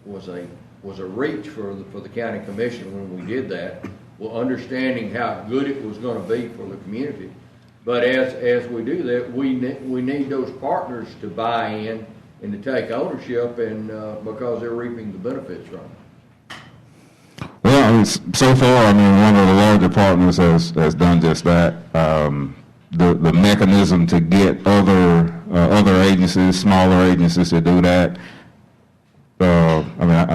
was a reach for the county commission when we did that. Well, understanding how good it was going to be for the community, but as we do that, we need those partners to buy in and to take ownership, and because they're reaping the benefits from it. Well, so far, one of the larger partners has done just that. The mechanism to get other agencies, smaller agencies, to do that.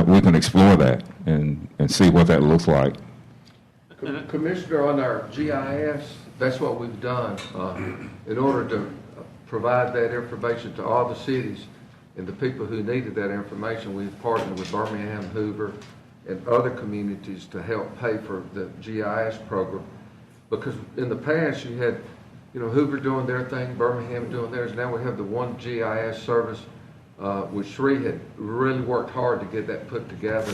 We can explore that and see what that looks like. Commissioner, on our GIS, that's what we've done in order to provide that information to all the cities and the people who needed that information. We've partnered with Birmingham, Hoover, and other communities to help pay for the GIS program. Because in the past you had, Hoover doing their thing, Birmingham doing theirs. Now we have the one GIS service, which Sri had really worked hard to get that put together.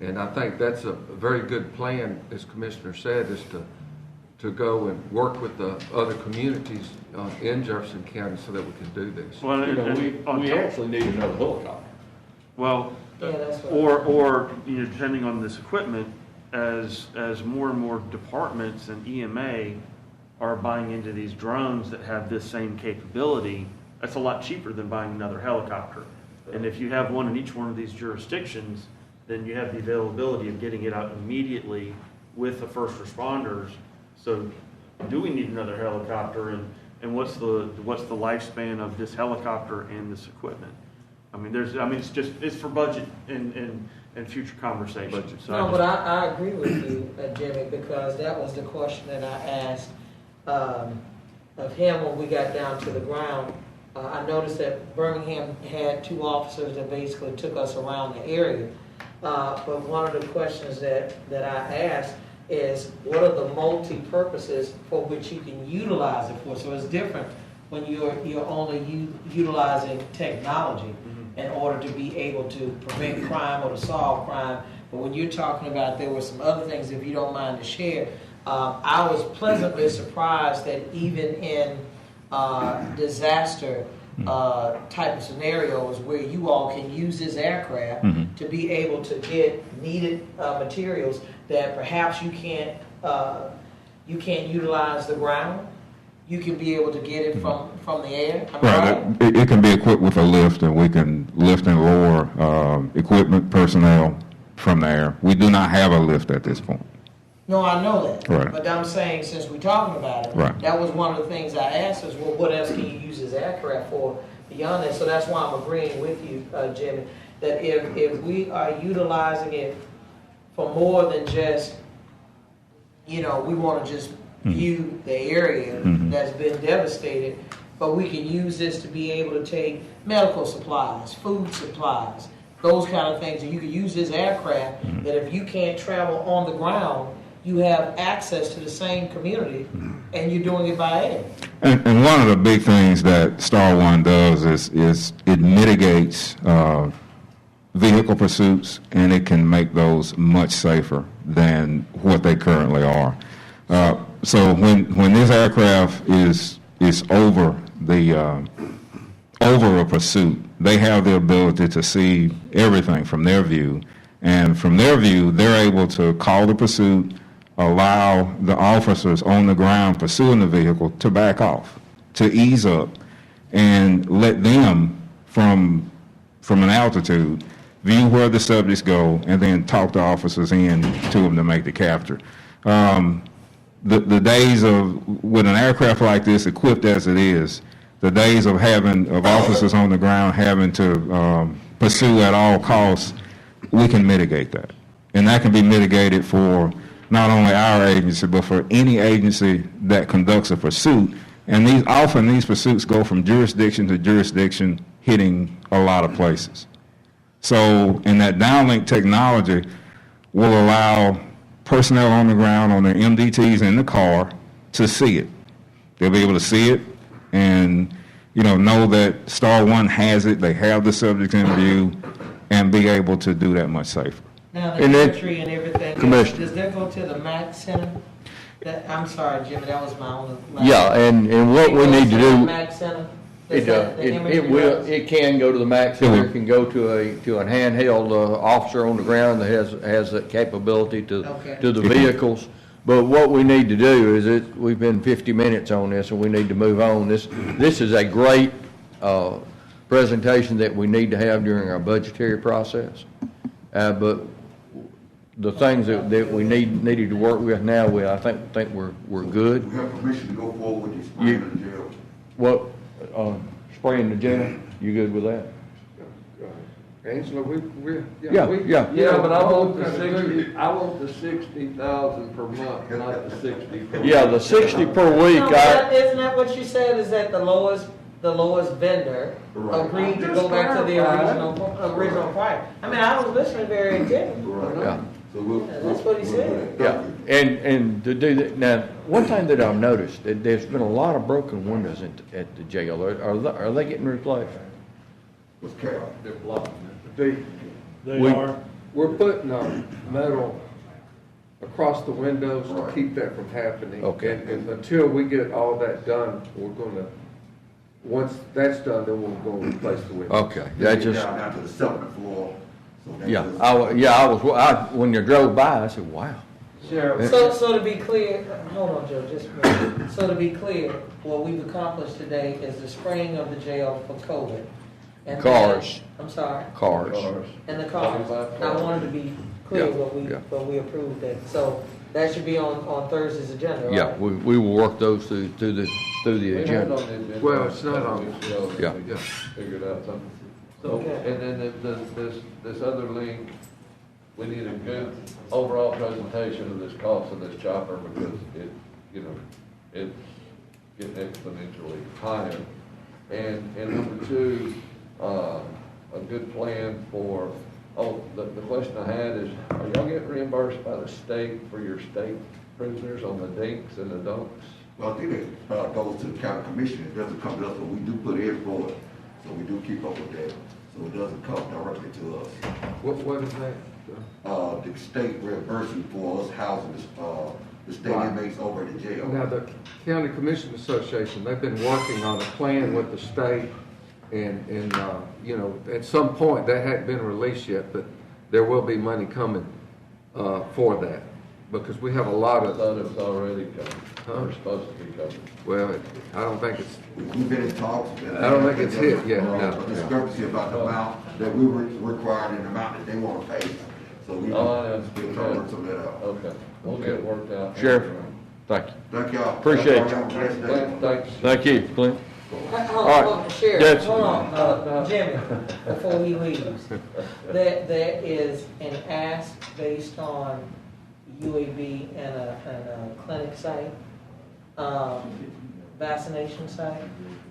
And I think that's a very good plan, as Commissioner said, is to go and work with the other communities in Jefferson County so that we can do this. Well, we actually need another helicopter. Well, Yeah, that's what. or depending on this equipment, as more and more departments and EMA are buying into these drones that have this same capability, that's a lot cheaper than buying another helicopter. And if you have one in each one of these jurisdictions, then you have the availability of getting it out immediately with the first responders. So do we need another helicopter, and what's the lifespan of this helicopter and this equipment? It's for budget and future conversations. So No, but I agree with you, Jimmy, because that was the question that I asked of him when we got down to the ground. I noticed that Birmingham had 2 officers that basically took us around the area. But one of the questions that I asked is, what are the multi-purposes for which you can utilize it for? So it's different when you're only utilizing technology in order to be able to prevent crime or to solve crime. But when you're talking about, there were some other things, if you don't mind to share, I was pleasantly surprised that even in disaster type of scenarios where you all can use this aircraft to be able to get needed materials that perhaps you can't utilize the ground. You can be able to get it from the air. Right. It can be equipped with a lift, and we can lift and lower equipment, personnel from the air. We do not have a lift at this point. No, I know that. Right. But I'm saying, since we're talking about it, right, that was one of the things I asked is, well, what else can you use this aircraft for beyond that? So that's why I'm agreeing with you, Jimmy, that if we are utilizing it for more than just, we want to just view the area that's been devastated, but we can use this to be able to take medical supplies, food supplies, those kind of things. And you can use this aircraft that if you can't travel on the ground, you have access to the same community, and you're doing it by air. And one of the big things that Star One does is it mitigates vehicle pursuits, and it can make those much safer than what they currently are. So when this aircraft is over the over a pursuit, they have the ability to see everything from their view. And from their view, they're able to call the pursuit, allow the officers on the ground pursuing the vehicle to back off, to ease up, and let them, from an altitude, view where the subjects go, and then talk the officers in to them to make the capture. The days of, with an aircraft like this, equipped as it is, the days of officers on the ground having to pursue at all costs, we can mitigate that. And that can be mitigated for not only our agency, but for any agency that conducts a pursuit. And these pursuits go from jurisdiction to jurisdiction, hitting a lot of places. So, and that downlink technology will allow personnel on the ground on their MDTs in the car to see it. They'll be able to see it and, know that Star One has it, they have the subject in view, and be able to do that much safer. Now, the entry and everything, does that go to the MAC Center? I'm sorry, Jimmy, that was my only. Yeah, and what we need to do. MAC Center? It can go to the MAC Center, it can go to a handheld officer on the ground that has that capability to the vehicles. But what we need to do is we've been 50 minutes on this and we need to move on. This is a great presentation that we need to have during our budgetary process. But the things that we needed to work with now, I think we're good. We have permission to go forward with the spraying of the jail. What, spraying the jail? You good with that? Angela, Yeah, but I want the 60,000 per month, not the 60 per week. Yeah, the 60 per week. Isn't that what you said, is that the lowest vendor agreed to go back to the original price? I mean, I was listening very attentively. Yeah. So That's what he said. Yeah, and to do that, now, one thing that I've noticed, that there's been a lot of broken windows at the jail. Are they getting replaced? What's Carol? They're blocking They are. We're putting metal across the windows to keep that from happening. Okay. And until we get all that done, once that's done, then we're going to replace the windows. Okay, that just, Down to the 7th floor. So when you drove by, I said, wow. So to be clear, hold on, Joe, just a minute. So to be clear, what we've accomplished today is the spraying of the jail for COVID. And Cars. I'm sorry. Cars. And the cars. I wanted to be clear what we approved that. So that should be on Thursday's agenda, right? Yeah, we will work those through the agenda. Well, it's not on. Yeah. Figured out something. So, and then this other link, we need a good overall presentation of this cost of this chopper because it's getting exponentially higher. And number two, a good plan for, the question I had is, are y'all getting reimbursed by the state for your state prisoners on the dinks and the dunks? Well, I think it goes to the county commission. It doesn't come to us, but we do put in for it. So we do keep up with that. So it doesn't come directly to us. What is that? The state reimbursing for us housing the state inmates over at the jail. Now, the County Commission Association, they've been working on a plan with the state, and at some point, that hadn't been released yet, but there will be money coming for that, because we have a lot of. I thought it was already covered, or supposed to be covered. Well, I don't think it's. We've been in talks. I don't think it's hit yet, no. Discrepancy about the amount that we were requiring and the amount that they want to pay. So we can work some of that out. Okay, we'll get it worked out. Sheriff, thank you. Thank y'all. Appreciate you. Have a blessed day. Thanks. Thank you, Clint. Hold on, Sheriff, Yes. hold on, Jimmy, before he leaves. There is an ask based on UAB and a clinic site, vaccination site.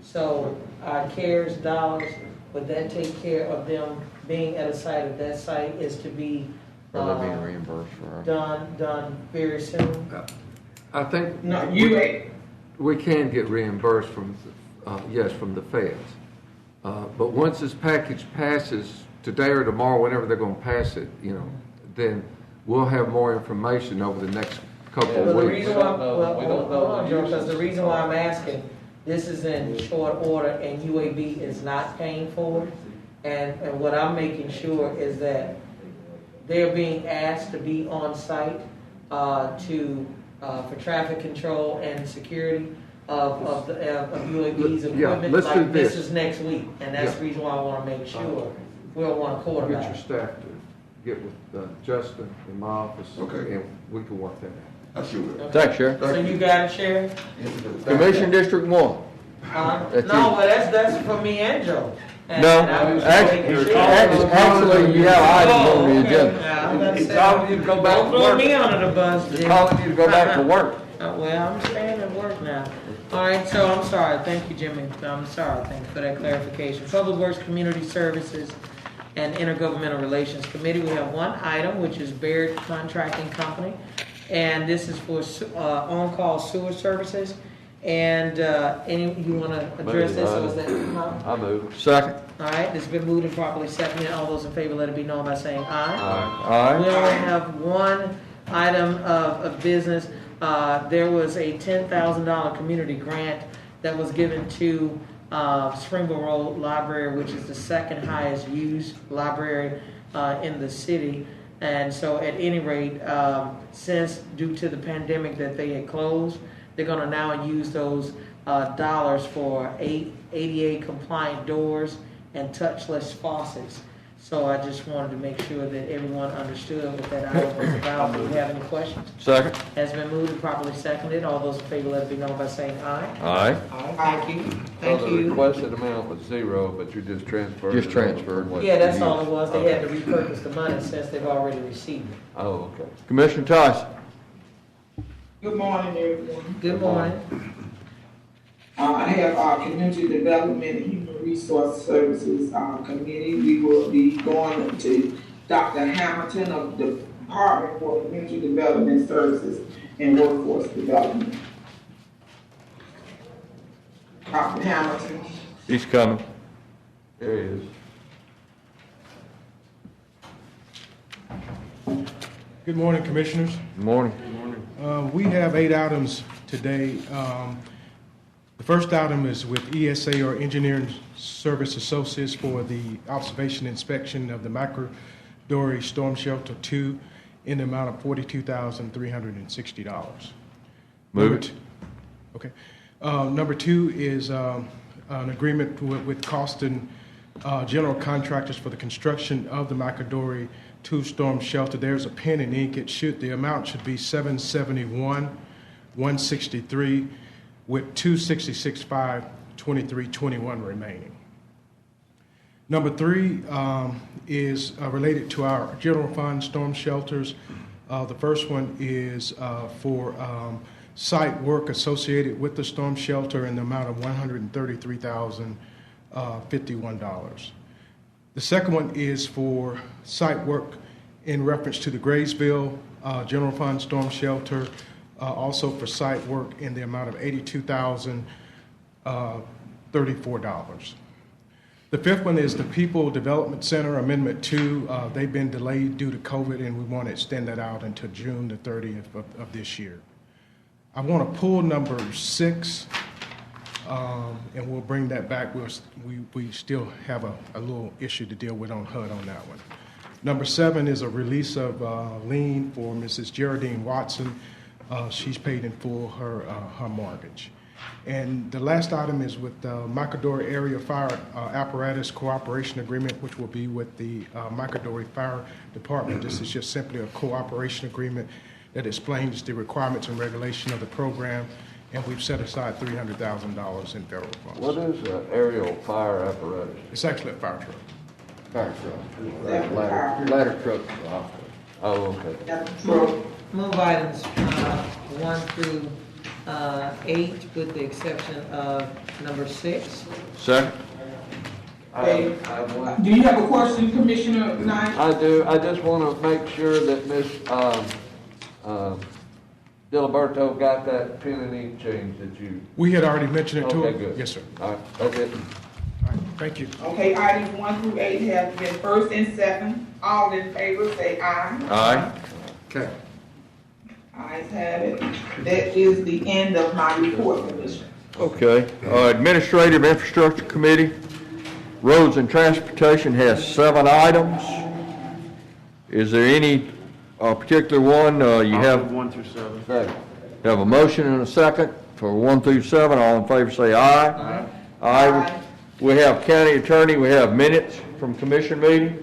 So our CARES dollars, would that take care of them being at a site, if that site is to be Are they being reimbursed for done very soon? I think. No, we can get reimbursed from the feds. But once this package passes, today or tomorrow, whenever they're going to pass it, then we'll have more information over the next couple of Well, the weeks. reason why, hold on, Joe, because the reason why I'm asking this is in short order and UAB is not paying for it. And what I'm making sure is that they're being asked to be on site for traffic control and security of UAB's equipment. let's do Like this this. is next week, and that's the reason why I want to make sure we don't want to Get your quarterback. staff to get with Justin in my office. Okay. And we can work that out. I sure will. Thanks, Sheriff. So you got it, Sheriff? Commission District 1. No, That's but it. that's for me and Joe. And No, I was actually, making sure. actually, you have items on the agenda. Yeah, I'm about to He's say, telling you to go back don't to throw work. me under the bus, He's Jim. calling you to go back to work. Well, I'm staying at work now. All right, so I'm sorry. Thank you, Jimmy. I'm sorry. Thank you for that clarification. Public Works, Community Services, and Intergovernmental Relations Committee. We have one item, which is Baird Contracting Company, and this is for on-call sewer services. And you want to address this, or is that? I move. Second. All right, it's been moved and properly seconded. All those in favor, let it be known by saying aye. Aye. We only have one item of business. There was a $10,000 community grant that was given to Springville Road Library, which is the second highest used library in the city. And so at any rate, since due to the pandemic that they had closed, they're going to now use those dollars for ADA compliant doors and touchless faucets. So I just wanted to make sure that everyone understood what that item was about. Do you have any questions? Second. Has been moved and properly seconded. All those in favor, let it be known by saying aye. Aye. Aye. Thank you. So Thank the you. requested amount was zero, but you just transferred. Just it over transferred. from what Yeah, that's you all it used. was. They had to repurpose the money since they've already received it. Oh, okay. Commissioner Tyson. Good morning, everyone. Good morning. I have our Community Development and Human Resource Services Committee. We will be going to Dr. Hamilton of the Department for Community Development Services and Workforce Development. Dr. Hamilton. He's coming. There he is. Good morning, Commissioners. Good morning. We have 8 items today. The first item is with ESA, or Engineering Service Associates, for the observation inspection of the Microdory Storm Shelter 2 in the amount of $42,360. Move it. Okay. Number 2 is an agreement with Costin General Contractors for the construction of the Microdory 2 storm shelter. There's a pen and ink. The amount should be $771,163 with $266,523.21 remaining. Number 3 is related to our general fund storm shelters. The first one is for site work associated with the storm shelter in the amount of $133,051. The second one is for site work in reference to the Graysville General Fund Storm Shelter, also for site work in the amount of $82,034. The fifth one is the People Development Center Amendment 2. They've been delayed due to COVID, and we want to extend that out until June the 30th of this year. I want to pull number 6. And we'll bring that back. We still have a little issue to deal with on HUD on that one. Number 7 is a release of lien for Mrs. Geraldine Watson. She's paid in full her mortgage. And the last item is with the Microdory Area Fire Apparatus Cooperation Agreement, which will be with the Microdory Fire Department. This is just simply a cooperation agreement that explains the requirements and regulation of the program. And we've set aside $300,000 in federal funds. What is an aerial fire apparatus? It's actually a fire truck. Fire truck. Ladder truck. Oh, okay. Move items 1 through 8, with the exception of number 6. Second. Okay. I Do you have a question, Commissioner Knight? do. I just want to make sure that Ms. Diliberto got that pen and ink change that you... We had already mentioned it to Okay, him. good. Yes, sir. All right, that's it. All right, thank you. Okay, items 1 through 8 have been first and second. All in favor, say aye. Aye. Okay. Ayes have it. That is the end of my report, Commissioner. Okay, Administrative Infrastructure Committee, Roads and Transportation has 7 items. Is there any particular one you I'll have? do 1 through 7. Second. Have a motion and a second for 1 through 7. All in favor say aye. Aye. We have county attorney, we have minutes from commission meeting.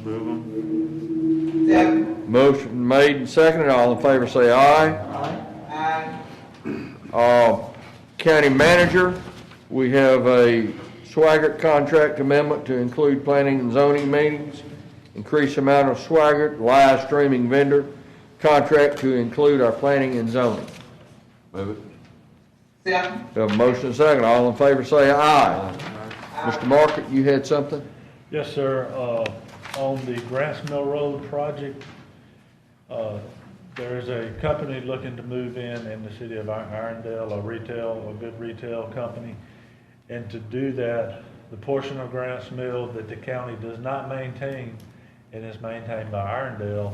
Move them. Second. Motion made and seconded. All in favor say aye. Aye. County manager, we have a Swaggart contract amendment to include planning and zoning meetings, increase amount of Swaggart live streaming vendor contract to include our planning and zoning. Move it. Second. We have a motion and a second. All in favor say aye. Mr. Market, you had something? Yes, sir. On the Grass Mill Road project, there is a company looking to move in the city of Irondale, a good retail company. And to do that, the portion of Grass Mill that the county does not maintain and is maintained by Irondale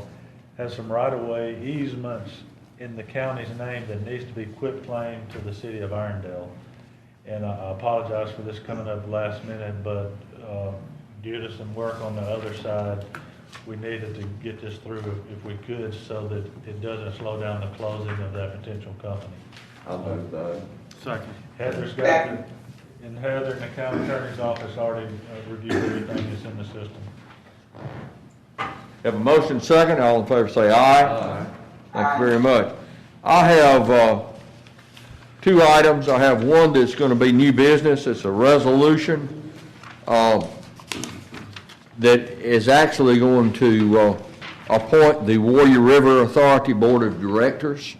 has some right-of-way easements in the county's name that needs to be quitclaimed to the city of Irondale. And I apologize for this coming up last minute, but due to some work on the other side, we needed to get this through if we could so that it doesn't slow down the closing of that potential company. I'll move that. Second. Heather's got it, and Heather in the county attorney's office already reviewed everything that's in the system. Have a motion and a second. All in favor say aye. Thank you very much. I have 2 items. I have one that's going to be new business. It's a resolution that is actually going to appoint the Warrior River Authority Board of Directors.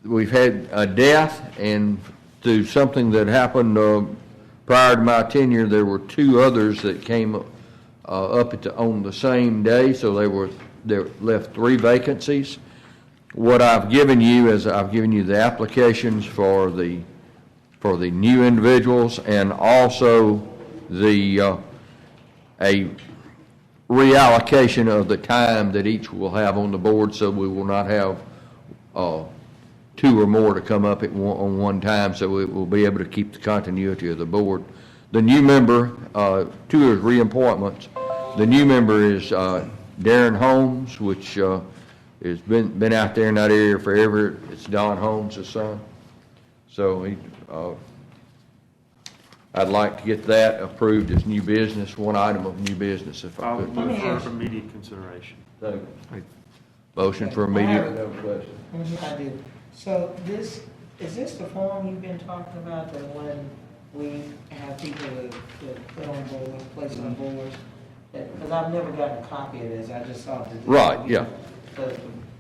We've had a death, and through something that happened prior to my tenure, there were 2 others that came up on the same day, so they left 3 vacancies. What I've given you is I've given you the applications for the new individuals, and also a reallocation of the time that each will have on the board, so we will not have 2 or more to come up on one time, so we will be able to keep the continuity of the board. The new member, 2 is reappointments. The new member is Darren Holmes, which has been out there in that area forever. It's Don Holmes' son. So I'd like to get that approved as new business, one item of new business, if I I'll could. move for immediate consideration. Second. Motion for I immediate. have a question. I do. So is this the form you've been talking about, that when we have people that put on board, place on boards? Because I've never gotten a copy of this, I just saw it. Right, yeah. The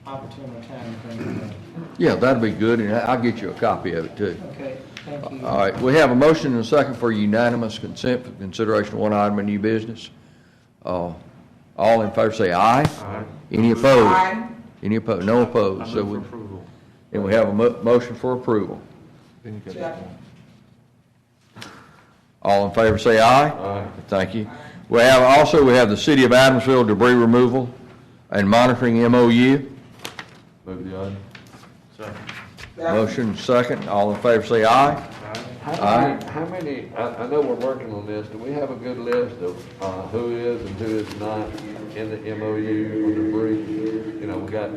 opportune time to bring it up. Yeah, that'd be good, and I'll get you a copy of it, too. Okay, thank you. All right, we have a motion and a second for unanimous consent for consideration of one item of new business. All in favor say aye. Aye. Any opposed? Aye. Any opposed? No I opposed. So move for approval. and we have a motion for approval. Second. All in favor say aye. Aye. Thank you. We have the City of Adamsville debris removal and monitoring MOU. Move the item. Second. Motion second. All in favor say aye. How many, I know we're working on this, do we have a good list of who is and who is not in the MOU on debris? You know, we got,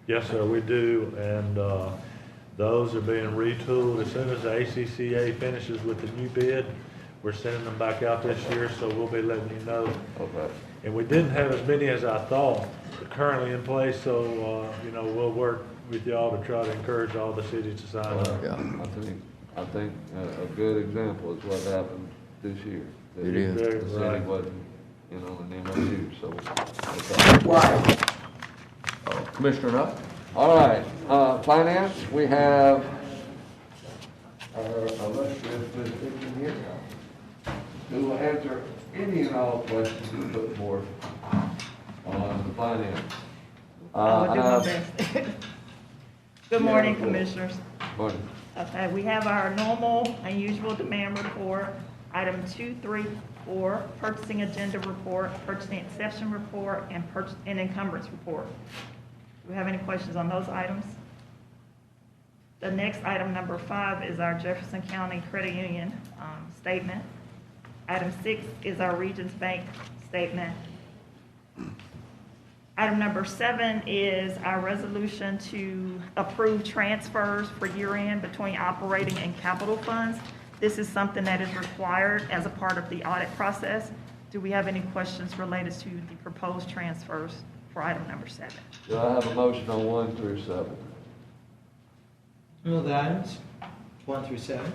Yes, sir, we do, and those are being retooled. As soon as the ACCA finishes with the new bid, we're sending them back out this year, so we'll be letting you know. okay. And we didn't have as many as I thought currently in place, so, we'll work with y'all to try to encourage all the cities to sign up. Yeah. I think a good example is what happened this year. It is. The city Right. wasn't, an MOU, so. that's all. Right. Commissioner Knight? All right, finance, we have our illustrious Ms. Dixon here, who will answer any and all questions you put forth on the finance. I will do my best. Good morning, Yeah. Commissioners. Morning. Okay, we have our normal and usual demand report, item 2, 3, 4, purchasing agenda report, purchasing exception report, and encumbrance report. Do we have any questions on those items? The next item, number 5, is our Jefferson County Credit Union statement. Item 6 is our Regions Bank statement. Item number 7 is our resolution to approve transfers for year-end between operating and capital funds. This is something that is required as a part of the audit process. Do we have any questions related to the proposed transfers for item number 7? Do I have a motion on 1 through 7? Move the items 1 through 7.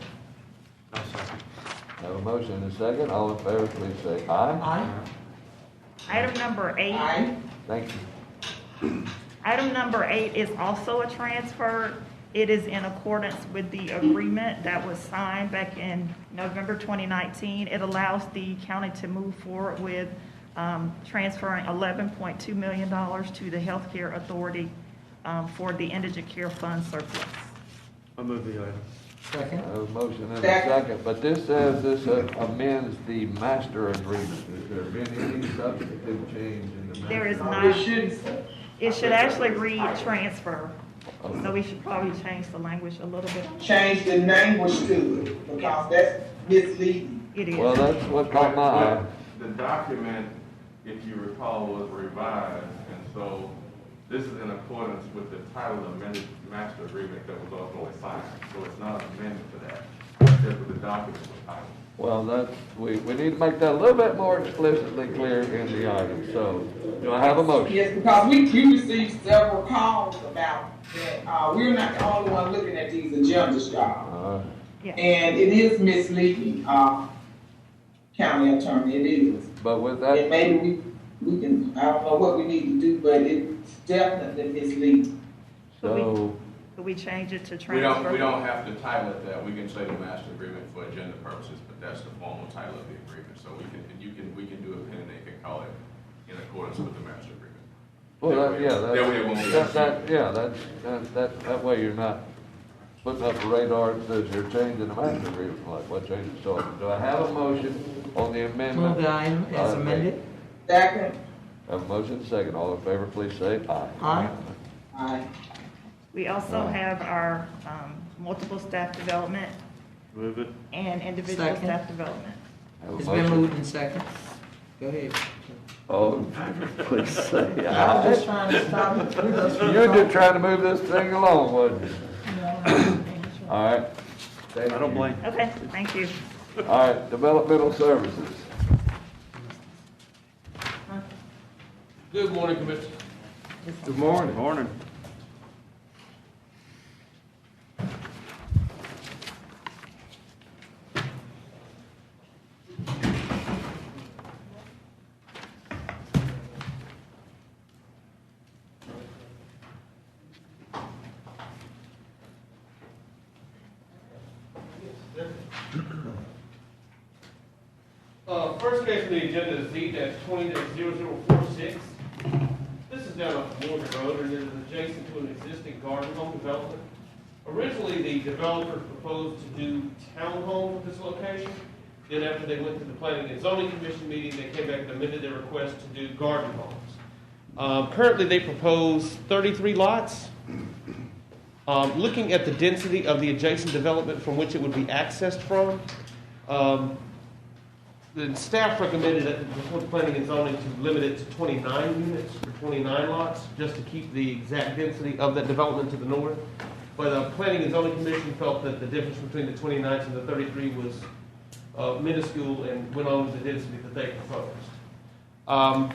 I'll second. I have a motion and a second. All in favor, please say aye. Aye. Item number 8. Aye. Thank you. Item number 8 is also a transfer. It is in accordance with the agreement that was signed back in November 2019. It allows the county to move forward with transferring $11.2 million to the Healthcare Authority for the Indigent Care Fund surplus. I'll move the item. Second. I have a motion and a second, but this says this amends the master agreement. Has there been any substantive change in the master? There is agreement? not. It should say. It should actually read transfer. So we should probably change the language a little bit. Change the language to it, because that's misleading. It is. Well, that's what caught my eye. The document, if you recall, was revised, and so this is in accordance with the title amended master agreement that was ultimately signed. So it's not an amendment to that. It's just what the document was titled. Well, that's, we need to make that a little bit more explicitly clear in the item. So, do I have a motion? Yes, because we received several calls about that. We're not the only one looking at these agendas, y'all. Yeah. And it is misleading, county attorney, it is. But with And that, maybe we can, I don't know what we need to do, but it's definitely misleading. so, Could we change it to We transfer? don't have to title it that. We can say the master agreement for agenda purposes, but that's the formal title of the agreement. So we can do a pen and they can call it in accordance with the master agreement. well, that, yeah, That way it won't be. that way you're not putting up a radar that says you're changing the master agreement, like what changes? So, do I have a motion on the amendment? Move the item as amended. Second, Have a motion, second. All in favor, please say aye. Aye. aye. We also have our multiple staff development Move it. and individual Second. staff development. Have a It's been motion. moved in second. Go ahead. All in favor, please say I'm aye. just trying to stop it. You're just trying to move this thing along, wasn't you? All right. I don't blame. Okay, thank you. All right, developmental services. Good morning, Commissioner. Good morning. Morning. First case on the agenda is Z-20-0046. This is down off Morgan Road, and it is adjacent to an existing garden home development. Originally, the developer proposed to do townhomes at this location. Then after they went to the Planning and Zoning Commission meeting, they came back and amended their request to do garden homes. Currently, they propose 33 lots. Looking at the density of the adjacent development from which it would be accessed from, the staff recommended that before the Planning and Zoning to limit it to 29 units or 29 lots, just to keep the exact density of that development to the north. But the Planning and Zoning Commission felt that the difference between the 29 and the 33 was minuscule and went on with the density that they proposed.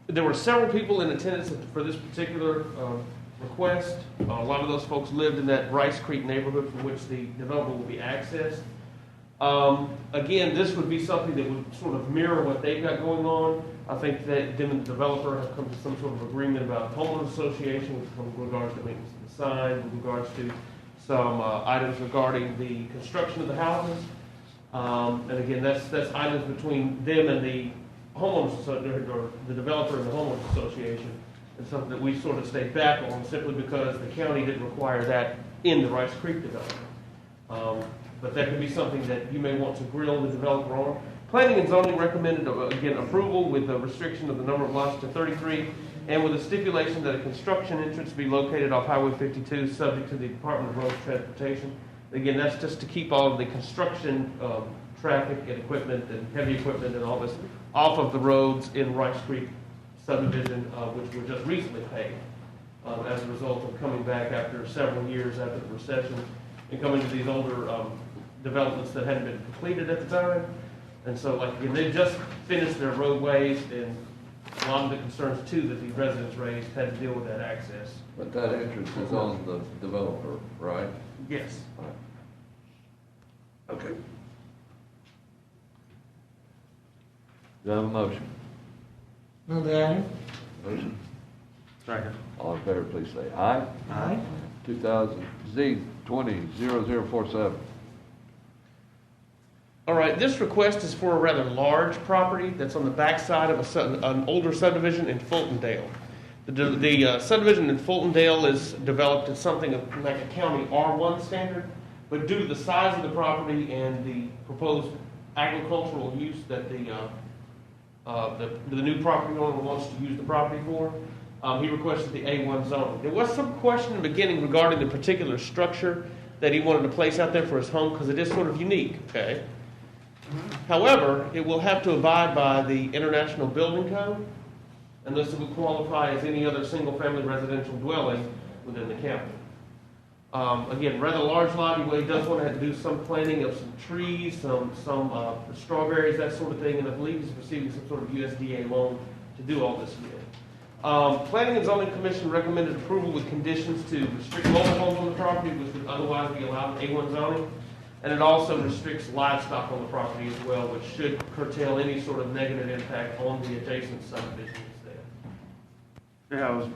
There were several people in attendance for this particular request. A lot of those folks lived in that Rice Creek neighborhood from which the development will be accessed. Again, this would be something that would sort of mirror what they've got going on. I think that them and the developer have come to some sort of agreement about homeowners association with regards to maintenance of the sign, with regards to some items regarding the construction of the houses. And again, that's items between them and the homeowners association, or the developer and the homeowners association, and something that we sort of stayed back on simply because the county didn't require that in the Rice Creek development. But that could be something that you may want to grill the developer on. Planning and Zoning recommended, again, approval with the restriction of the number of lots to 33. and with a stipulation that a construction entrance be located off Highway 52, subject to the Department of Road Transportation. Again, that's just to keep all of the construction traffic and equipment and heavy equipment and all this off of the roads in Rice Creek subdivision, which were just recently paved as a result of coming back after several years after the recession and coming to these older developments that hadn't been completed at the time. And so, like, again, they just finished their roadways, and a lot of the concerns, too, that the residents raised had to deal with that access. But that entrance is on the developer, right? Yes. Okay. Do I have a motion? Move the item. Motion. Second. All in favor, please say aye. Aye. 2000Z200047. All right, this request is for a rather large property that's on the backside of an older subdivision in Fultondale. The subdivision in Fultondale is developed at something like a county R1 standard, but due to the size of the property and the proposed agricultural use that the new property owner wants to use the property for, he requested the A1 zoning. There was some question in the beginning regarding the particular structure that he wanted to place out there for his home because it is sort of unique, okay? However, it will have to abide by the International Building Code, and this will qualify as any other single-family residential dwelling within the county. Again, rather large lot, he does want to do some planting of some trees, some strawberries, that sort of thing, and I believe he's receiving some sort of USDA loan to do all this with. Planning and Zoning Commission recommended approval with conditions to restrict mobile homes on the property, which would otherwise be allowed in A1 zoning. And it also restricts livestock on the property as well, which should curtail any sort of negative impact on the adjacent subdivisions there. Yeah,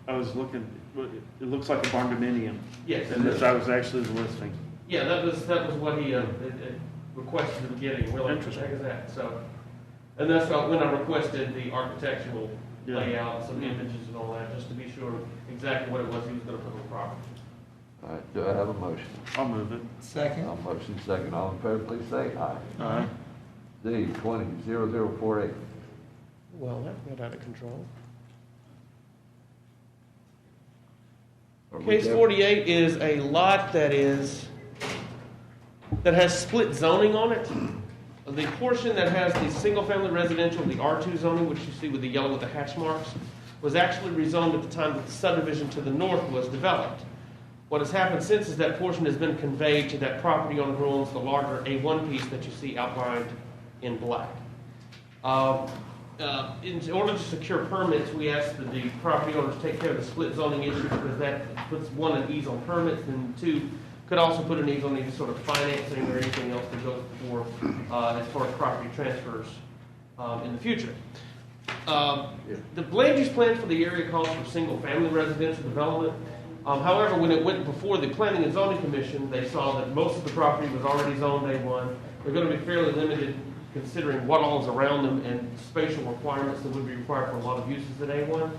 I was looking, it looks like a barndominium. Yes. And that was actually the listing. Yeah, that was what he requested at the beginning. We're like, what the heck is that? So, and that's when I requested the architectural layout, some images and all that, just to be sure exactly what it was he was going to put on the property. All right, do I have a motion? I'll move it. Second. I'll motion second. All in favor, please say aye. Aye. Z200048. Well, that got out of control. Case 48 is a lot that has split zoning on it. The portion that has the single-family residential, the R2 zoning, which you see with the yellow with the hatch marks, was actually rezoned at the time that the subdivision to the north was developed. What has happened since is that portion has been conveyed to that property owner who owns the larger A1 piece that you see outlined in black. In order to secure permits, we asked that the property owners take care of the split zoning issue because that puts, one, an ease on permits, and two, could also put an ease on any sort of financing or anything else that goes before as far as property transfers in the future. The land use plan for the area calls for single-family residential development. However, when it went before the Planning and Zoning Commission, they saw that most of the property was already zoned A1. They're going to be fairly limited considering what all is around them and spatial requirements that would be required for a lot of uses at A1,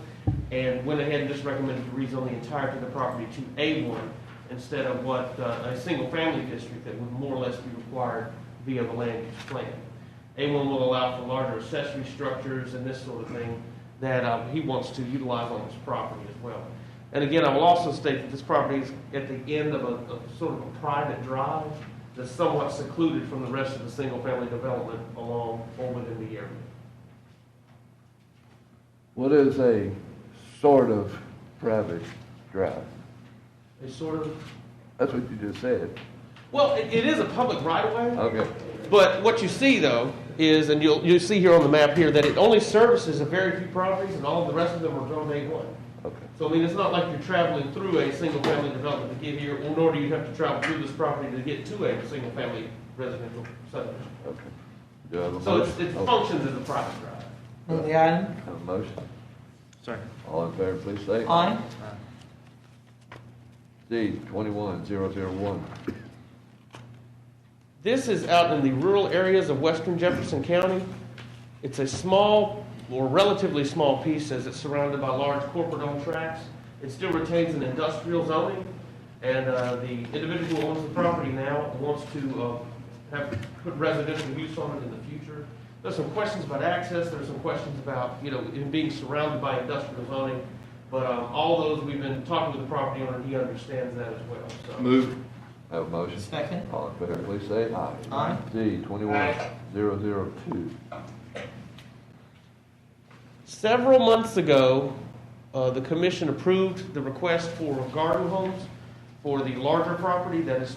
and went ahead and just recommended to rezone the entirety of the property to A1 instead of what a single-family district that would more or less be required via the land use plan. A1 will allow for larger accessory structures and this sort of thing that he wants to utilize on his property as well. And again, I will also state that this property is at the end of a sort of a private drive that's somewhat secluded from the rest of the single-family development along or within the area. What is a sort of private drive? A sort of? That's what you just said. Well, it is a public right-of-way. Okay. But what you see, though, is, and you'll see here on the map here, that it only services a very few properties, and all of the rest of them are zoned A1. Okay. So, I mean, it's not like you're traveling through a single-family development to get here, nor do you have to travel through this property to get to a single-family residential subdivision. Okay. Do I have a So motion? it functions as a private drive. Move the item. Have a motion? Second. All in favor, please say Aye. Z21001. This is out in the rural areas of western Jefferson County. It's a small, or relatively small piece as it's surrounded by large corporate-owned tracts. It still retains an industrial zoning, and the individual who owns the property now wants to put residential use on it in the future. There's some questions about access, there's some questions about, it being surrounded by industrial zoning. But all those, we've been talking with the property owner, and he understands that as well, so. Move. Have a motion. Second. All in favor, please say aye. Aye. Z 21002. Several months ago, the commission approved the request for garden homes for the larger property that is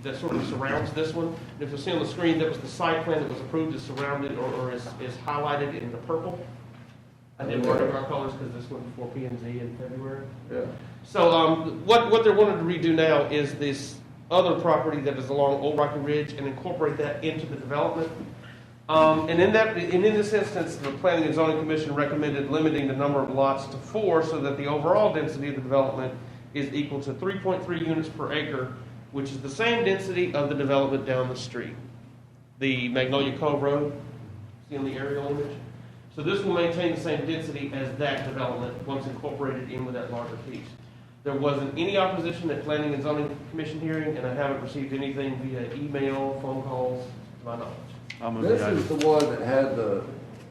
that sort of surrounds this one. And if you'll see on the screen, that was the site plan that was approved, is surrounded or is highlighted in the purple. I didn't mark our colors because this went before P&Z in February. Yeah. So what they're wanting to redo now is this other property that is along Old Rocky Ridge and incorporate that into the development. And in this instance, the Planning and Zoning Commission recommended limiting the number of lots to 4 so that the overall density of the development is equal to 3.3 units per acre, which is the same density of the development down the street. The Magnolia Cove Road, see in the aerial image? So this will maintain the same density as that development once incorporated in with that larger piece. There wasn't any opposition at Planning and Zoning Commission hearing, and I haven't received anything via email, phone calls, to my knowledge. This is the one that had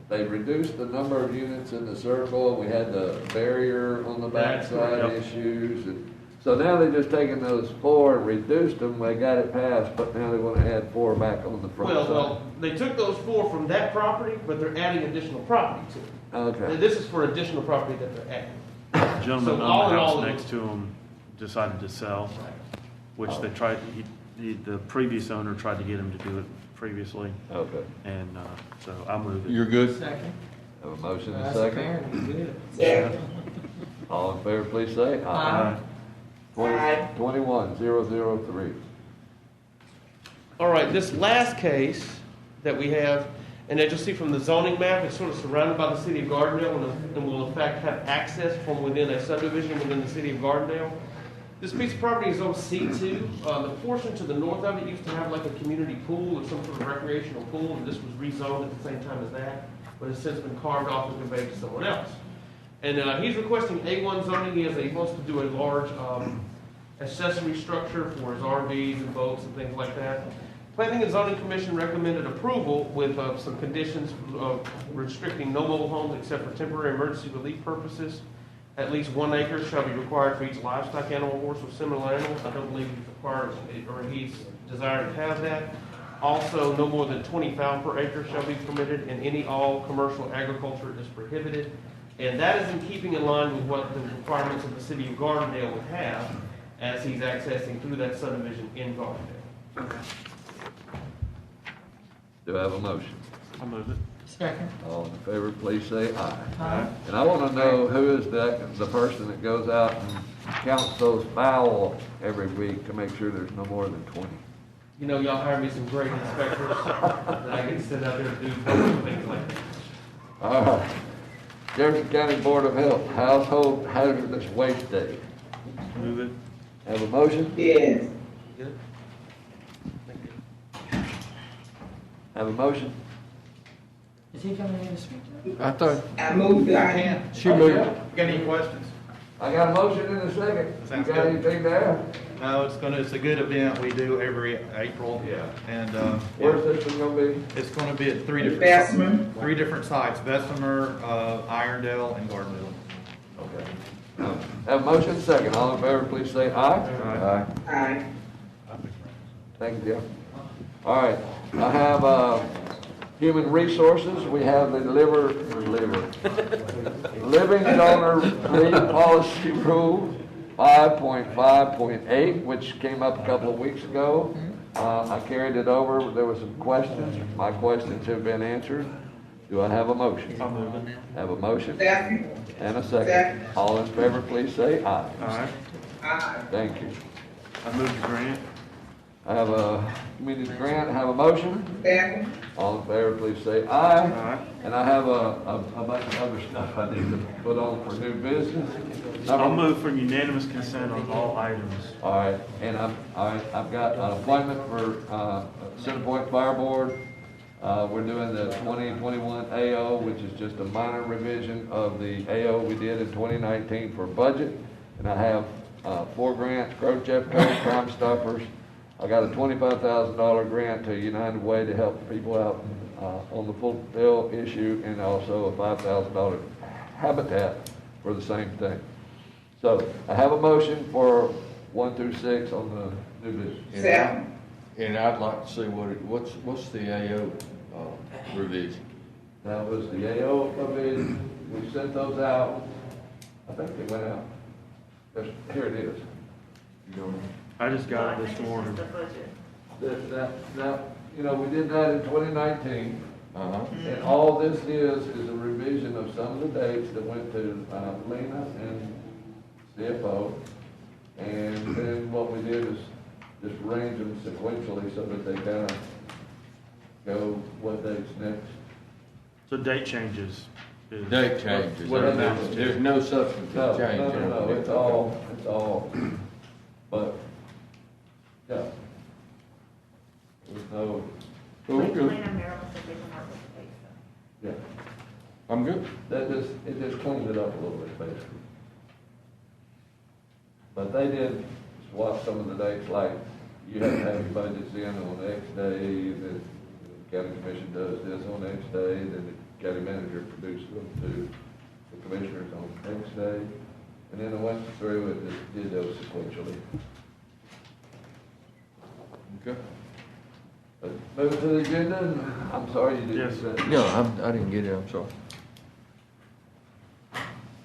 they reduced the number of units in the circle, and we had the barrier on the backside issues. And so now they're just taking those 4 and reduced them, they got it passed, but now they want to add 4 back on the front side. Well, they took those 4 from that property, but they're adding additional property to it. Okay. This is for additional property that they're adding. The gentleman So on all the in house all, next to him decided to sell, which they tried, the previous owner tried to get him to do it previously. Okay. And so I moved it. You're good? Second. Have a motion and a That's second. apparently good. Second. All in favor, please say aye. 21003. All right, this last case that we have, and as you'll see from the zoning map, it's sort of surrounded by the city of Gardendale and will in fact have access from within a subdivision within the city of Gardendale. This piece of property is on C2. The portion to the north of it used to have like a community pool or some sort of recreational pool, and this was rezoned at the same time as that, but has since been carved off and conveyed to someone else. And he's requesting A1 zoning. He wants to do a large accessory structure for his RVs and boats and things like that. Planning and Zoning Commission recommended approval with some conditions restricting no mobile homes except for temporary emergency relief purposes. At least 1 acre shall be required for each livestock animal, horse, or similar animal. I don't believe he's required, or he's desired to have that. Also, no more than 20 fowl per acre shall be permitted, and any all commercial agriculture is prohibited. And that is in keeping in line with what the requirements of the city of Gardendale would have as he's accessing through that subdivision in Gardendale. Do I have a motion? I moved it. Second. All in favor, please say aye. Aye. And I want to know who is the person that goes out and counts those fowl every week to make sure there's no more than 20. You know, y'all hire me some great inspectors that I can send out there to do things like that. All right. Jefferson County Board of Health, Household Hazardous Waste Day. Move it. Have a motion? Yes. Good? Have a motion? Is he coming in to speak to us? I thought, I moved that. she moved. Got any questions? I got a motion in a second. Sounds You got good. anything to add? No, it's a good event we do every April. Yeah. And, Where's this one gonna be? it's gonna be at three Bessemer. different sites, Bessemer, Irondale, and Gardendale. Okay. Have a motion second. All in favor, please say aye. Aye. Aye. Thank you, Jeff. All right, I have, Human Resources. We have the Living Donor Leave Policy Rule 5.5.8, which came up a couple of weeks ago. I carried it over. There were some questions. My questions have been answered. Do I have a motion? I'll move it. Have a motion Second. and a second. Second. All in favor, please say aye. All right. Aye. Thank you. I moved the grant. I have a community grant. I have a motion. Second. All in favor, please say aye. Aye. And I have a bunch of other stuff I need to put on for new business. I'll move for unanimous consent on all items. All right, and I've got an appointment for Center Point Fire Board. We're doing the 2021 AO, which is just a minor revision of the AO we did in 2019 for budget. And I have 4 grants, Growth Jeff Code, Crime Stoppers. I got a $25,000 grant to United Way to help people out on the Fulton issue, and also a $5,000 habitat for the same thing. So I have a motion for 1 through 6 on the new business. Second. And I'd like to see what's the AO revision? That was the AO provision. We sent those out. I think they went out. Here it is. You don't know? I just got it this I morning. think it's just the budget. We did that in 2019. Uh-huh. And all this is a revision of some of the dates that went to Lena and CFO. And then what we did is just arrange them sequentially so that they kind of go what date's next. So date changes. Date changes. What it amounts to. There's no substantive change. No, it's all, but, yeah. There's no, Cool, good. Lena and Maryland said they can work with the state, so. yeah, I'm good. it just cleaned it up a little bit, basically. But they did swap some of the dates, like you have to have your budgets in on X day, the county commission does this on X day, then the county manager produces them to the commissioners on X day. And then I went through and just did those sequentially. Okay. Move to the agenda, and I'm sorry you didn't. Yes. do that. No, I didn't get it, I'm sorry.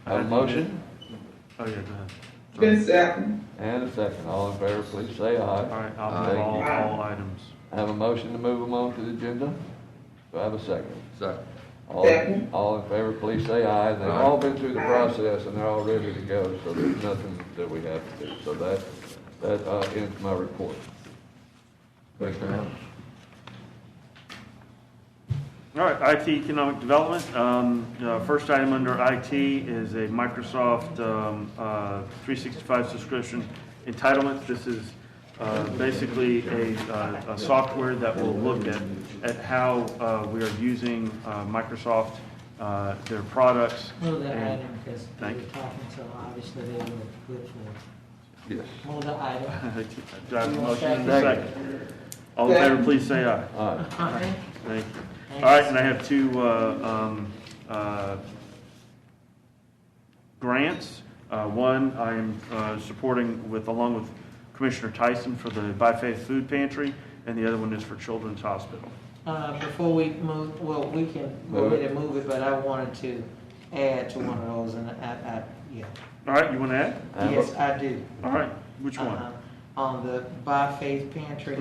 Have a motion Oh, yeah, go ahead. Been second. and a second. All in favor, please say aye. All right, I'll Thank move you. all items. I have a motion to move them on to the agenda. Do I have a second? Second. Second. All in favor, please say aye. They've Aye. all been through the process and they're all ready to go, so there's nothing that we have to do. So that ends my report. Thanks, man. All right, IT Economic Development. First item under IT is a Microsoft 365 subscription entitlement. This is basically a software that will look at how we are using Microsoft, their products. Move the and- item, because we Thank were you. talking, so obviously they were good for Yes. it. Move the item. Do I have a You want motion and a second? second? All in favor, please say aye. Aye. Aye. Thank you. All right, and I have two grants. One I am supporting along with Commissioner Tyson for the By Faith Food Pantry, and the other one is for Children's Hospital. Before we move, well, we can go ahead and move it, but I wanted to add to one of those, and yeah. All right, you want to add? Yes, I do. All right, which one? On the By Faith Pantry.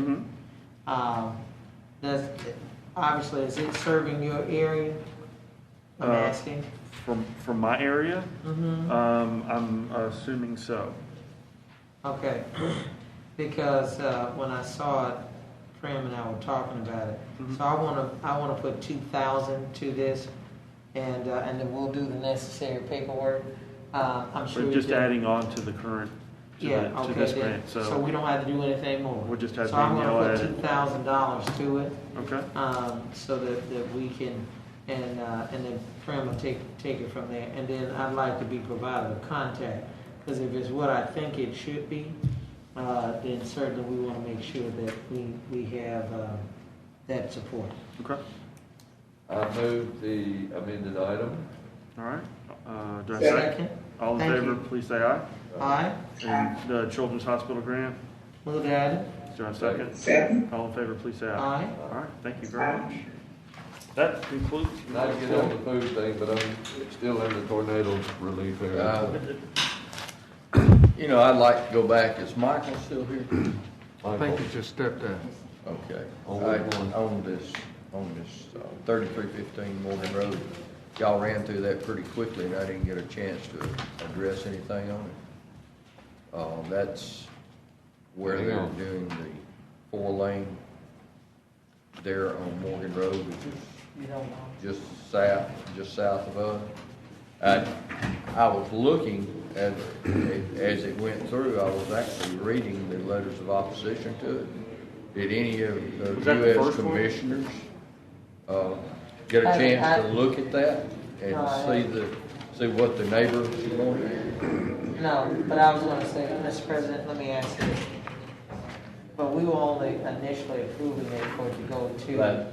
Does, obviously, is it serving your area? I'm asking. From my area? Mm-hmm. I'm assuming so. Okay, because when I saw it, Pram and I were talking about it. Mhm. So I wanna put 2,000 to this, and then we'll do the necessary paperwork. I'm sure. We're we just did- adding on to the current, to Yeah, this okay, then, grant, so we don't have to do anything more. We'll just have So I'm Danielle gonna add put it. $2,000 to it, Okay, so that we can, and then Pram will take it from there. And then I'd like to be provided a contact, because if it's what I think it should be, then certainly we want to make sure that we have that support. okay, I move the amended item. all right. Do I have a second? Second. All in Thank favor, you. please say aye. Aye. And the Children's Hospital grant, Move the item. do I have a second? Second. All in favor, please say aye. Aye. All right, thank you very much. That concludes. Not to get on the food thing, but I'm still in the tornado relief area. I'd like to go back. Is Michael still here? I think he just stepped out. Okay. On I- which one? On this 3315 Morgan Road. Y'all ran through that pretty quickly, and I didn't get a chance to address anything on it. That's where Hang they're on. doing the 4-lane there on Morgan Road, which is You don't know. just south of us. I was looking at, as it went through, I was actually reading the letters of opposition to it. Did any of the Was that the U.S. first one? commissioners get a chance to look at that No, and see what the neighbors wanted? No, but I was gonna say, Mr. President, let me ask you this. But we were only initially approving it for it to go to,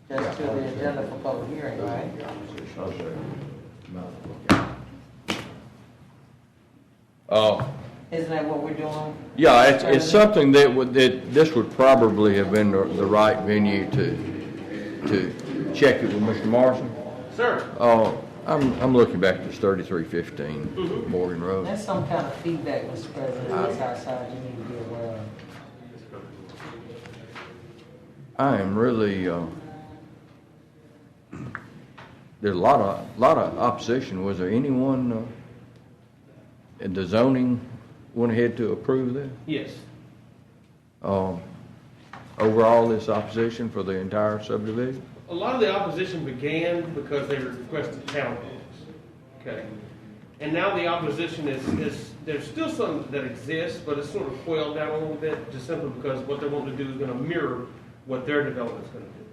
Just to the agenda for public hearing, right? Isn't that what we're doing? Yeah, it's something that this would probably have been the right venue to check it with Mr. Morrison. Sir? I'm looking back to 3315 Morgan Road. That's some kind of feedback, Mr. President, that's outside you need to be aware of. I am really, there's a lot of opposition. Was there anyone in the zoning went ahead to approve this? Yes. Overall, this opposition for the entire subdivision? A lot of the opposition began because they requested town homes, okay? And now the opposition is there's still some that exists, but it's sort of quailed down a little bit, just simply because what they want to do is going to mirror what their development's going to do.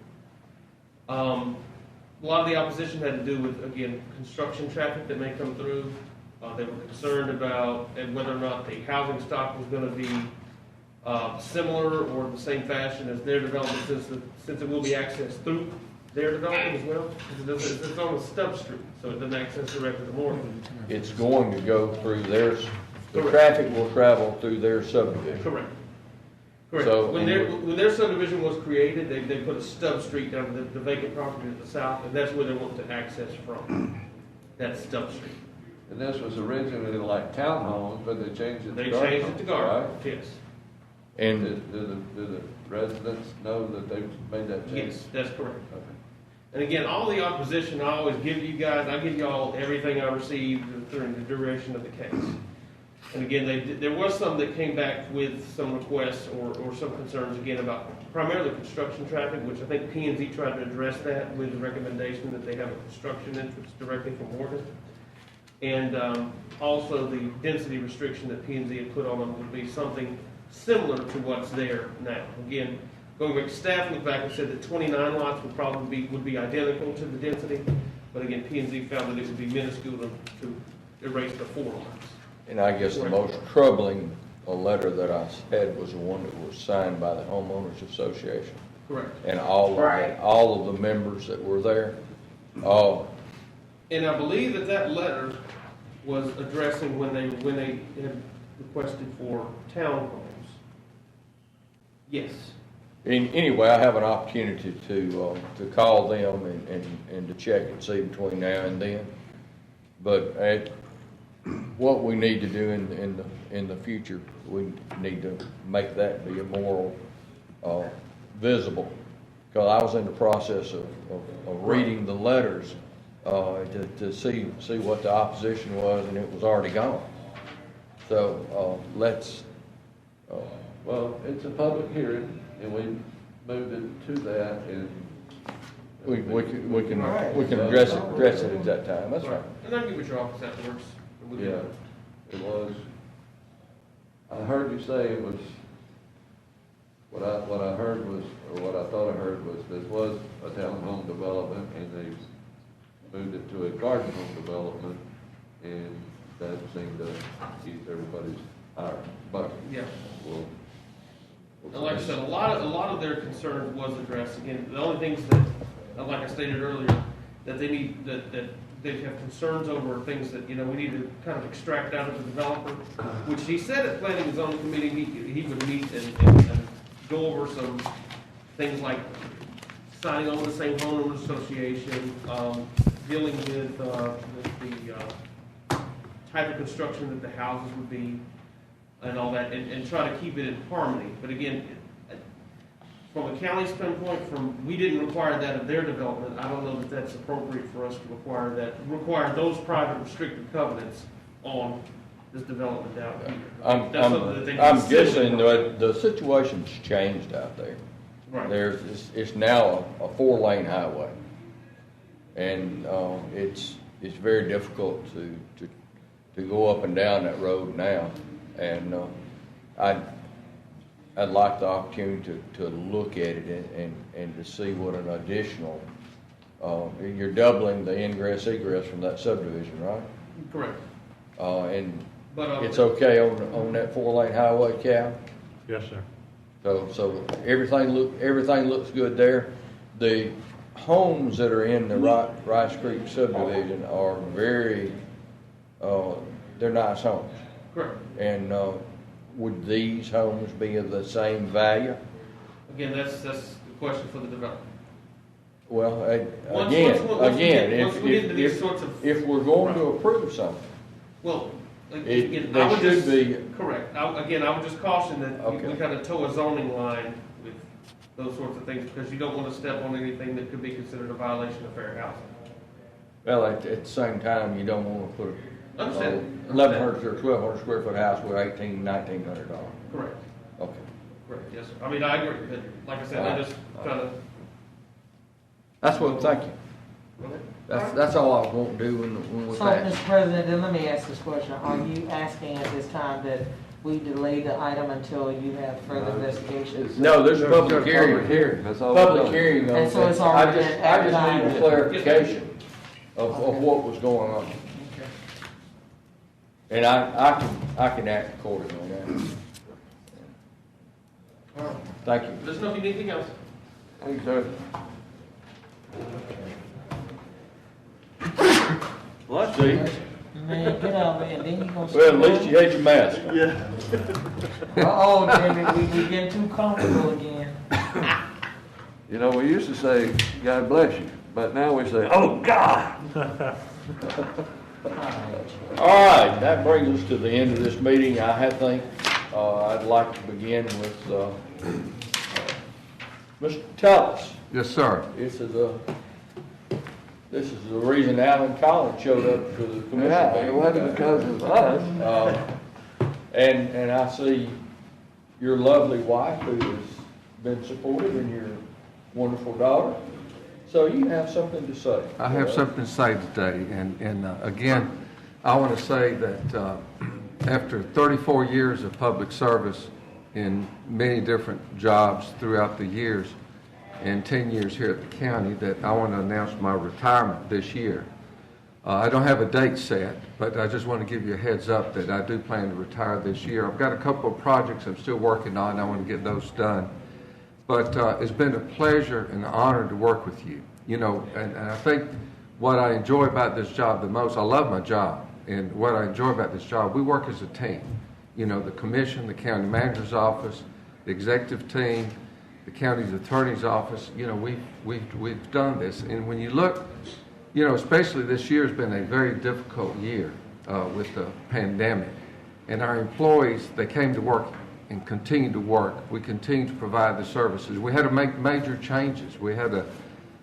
A lot of the opposition had to do with, again, construction traffic that may come through. They were concerned about whether or not the housing stock was going to be similar or the same fashion as their development, since it will be accessed through their development as well. It's on a stub street, so it doesn't access directly to Morgan. It's going to go through theirs. The traffic will travel through their subdivision. Correct. Correct. So, when their subdivision was created, they put a stub street down to the vacant property to the south, and that's where they want to access from. That stub street. And this was originally like townhomes, but they changed it to garden. They changed it to garden, right? yes. And do the residents know that they've made that change? Yes, that's correct. Okay. And again, all the opposition, I always give you guys, I give y'all everything I received during the duration of the case. And again, there was some that came back with some requests or some concerns, again, about primarily construction traffic, which I think P&Z tried to address that with the recommendation that they have a construction interest directly from Morgan. And also the density restriction that P&Z had put on them would be something similar to what's there now. Again, going back, staff looked back and said that 29 lots would be identical to the density, but again, P&Z found that it would be minuscule to erase the 4 lots. And I guess the most troubling letter that I had was the one that was signed by the homeowners association. Correct. And all of the members that were there. And I believe that letter was addressing when they had requested for townhomes. Yes. Anyway, I have an opportunity to call them and to check and see between now and then. But what we need to do in the future, we need to make that be a more visible. Because I was in the process of reading the letters to see what the opposition was, and it was already gone. So let's. Well, it's a public hearing, and we moved it to that, and we can address it at that time. That's right. And I'll give it your office afterwards. Yeah, it was. I heard you say it was. What I heard was, or what I thought I heard was, this was a townhome development, and they moved it to a garden home development, and that seemed to ease everybody's ire. But yeah. And like I said, a lot of their concerns was addressed. Again, the only things that, like I stated earlier, that they need that they have concerns over things that we need to kind of extract out of the developer, which he said at Planning and Zoning Committee he would meet and go over some things like signing on with the same homeowners association, dealing with the type of construction that the houses would be, and all that, and try to keep it in harmony. But again, from a county standpoint, we didn't require that of their development. I don't know that that's appropriate for us to require those private restricted covenants on this development down here. I'm guessing the situation's changed out there. Right. It's now a 4-lane highway, and it's very difficult to go up and down that road now. And I'd like the opportunity to look at it and to see what an additional. You're doubling the ingress egress from that subdivision, right? Correct. But it's okay on that 4-lane highway, Cal? Yes, sir. So everything looks good there. The homes that are in the Rice Creek subdivision are very, they're nice homes. Correct. And would these homes be of the same value? Again, that's the question for the developer. Well, Once we get into these sorts of- if we're going to approve something, Well, They again, I would should just, be- correct. Again, I would just caution that Okay. we kind of toe a zoning line with those sorts of things, because you don't want to step on anything that could be considered a violation of fair housing. well, at the same time, you don't want to put Understand. 1,100 or 1,200 square foot house with $1,900. Correct. Okay. Correct, yes, sir. I mean, I agree, but like I said, I just kind of. That's what, thank you. That's all I was going to do when we So, pass. Mr. President, then let me ask this question. Are you asking at this time that we delay the item until you have further investigation? No, there's a public hearing. That's all. Public hearing on And so it's this. already I been just need advertised. a clarification of Okay. what was going on. And I can act accordingly now. Thank you. There's no anything else. Thanks, sir. Well, see, Man, get out there, and then you gonna. well, at least you had your mask on. Uh-oh, David, we getting too comfortable again. You know, we used to say, God bless you, but now we say, oh, God! All right, that brings us to the end of this meeting. I think I'd like to begin with Mr. Tellis. Yes, sir. This is the reason Alan Collins showed up to the commission Yeah, meeting. it wasn't because of us. And I see your lovely wife who has been supportive and your wonderful daughter. So you have something to say. I have something to say today, and again, I want to say that after 34 years of public service in many different jobs throughout the years, and 10 years here at the county, that I want to announce my retirement this year. I don't have a date set, but I just want to give you a heads up that I do plan to retire this year. I've got a couple of projects I'm still working on. I want to get those done. But it's been a pleasure and an honor to work with you. You know, and I think what I enjoy about this job the most, I love my job, and what I enjoy about this job, we work as a team. You know, the commission, the county manager's office, the executive team, the county's attorney's office, you know, we've done this. And when you look, you know, especially this year has been a very difficult year with the pandemic. And our employees, they came to work and continue to work. We continue to provide the services. We had to make major changes. We had to,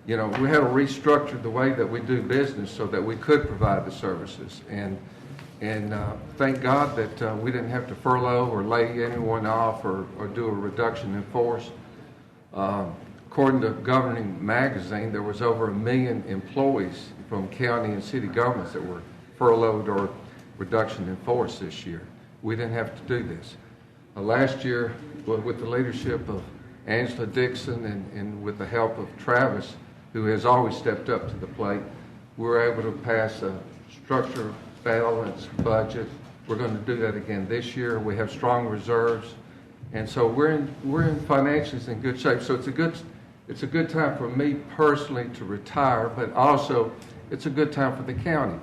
you know, we had to restructure the way that we do business so that we could provide the services. And thank God that we didn't have to furlough or lay anyone off or do a reduction in force. According to Governing Magazine, there was over 1 million employees from county and city governments that were furloughed or reduction in force this year. We didn't have to do this. Last year, with the leadership of Angela Dixon and with the help of Travis, who has always stepped up to the plate, we were able to pass a structure balanced budget. We're going to do that again this year. We have strong reserves. And so we're in financially in good shape. So it's a good time for me personally to retire, but also it's a good time for the county.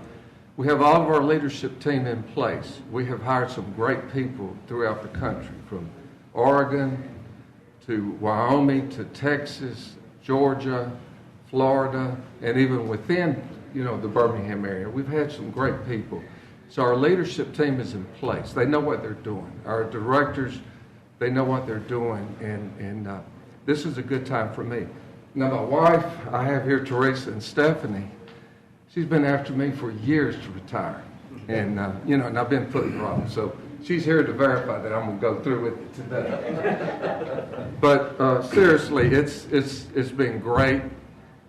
We have all of our leadership team in place. We have hired some great people throughout the country, from Oregon to Wyoming to Texas, Georgia, Florida, and even within, you know, the Birmingham area. We've had some great people. So our leadership team is in place. They know what they're doing. Our directors, they know what they're doing, and this is a good time for me. Now, my wife, I have here Teresa and Stephanie. She's been after me for years to retire, and you know, and I've been putting her off. So she's here to verify that I'm going to go through with it today. But seriously, it's been great,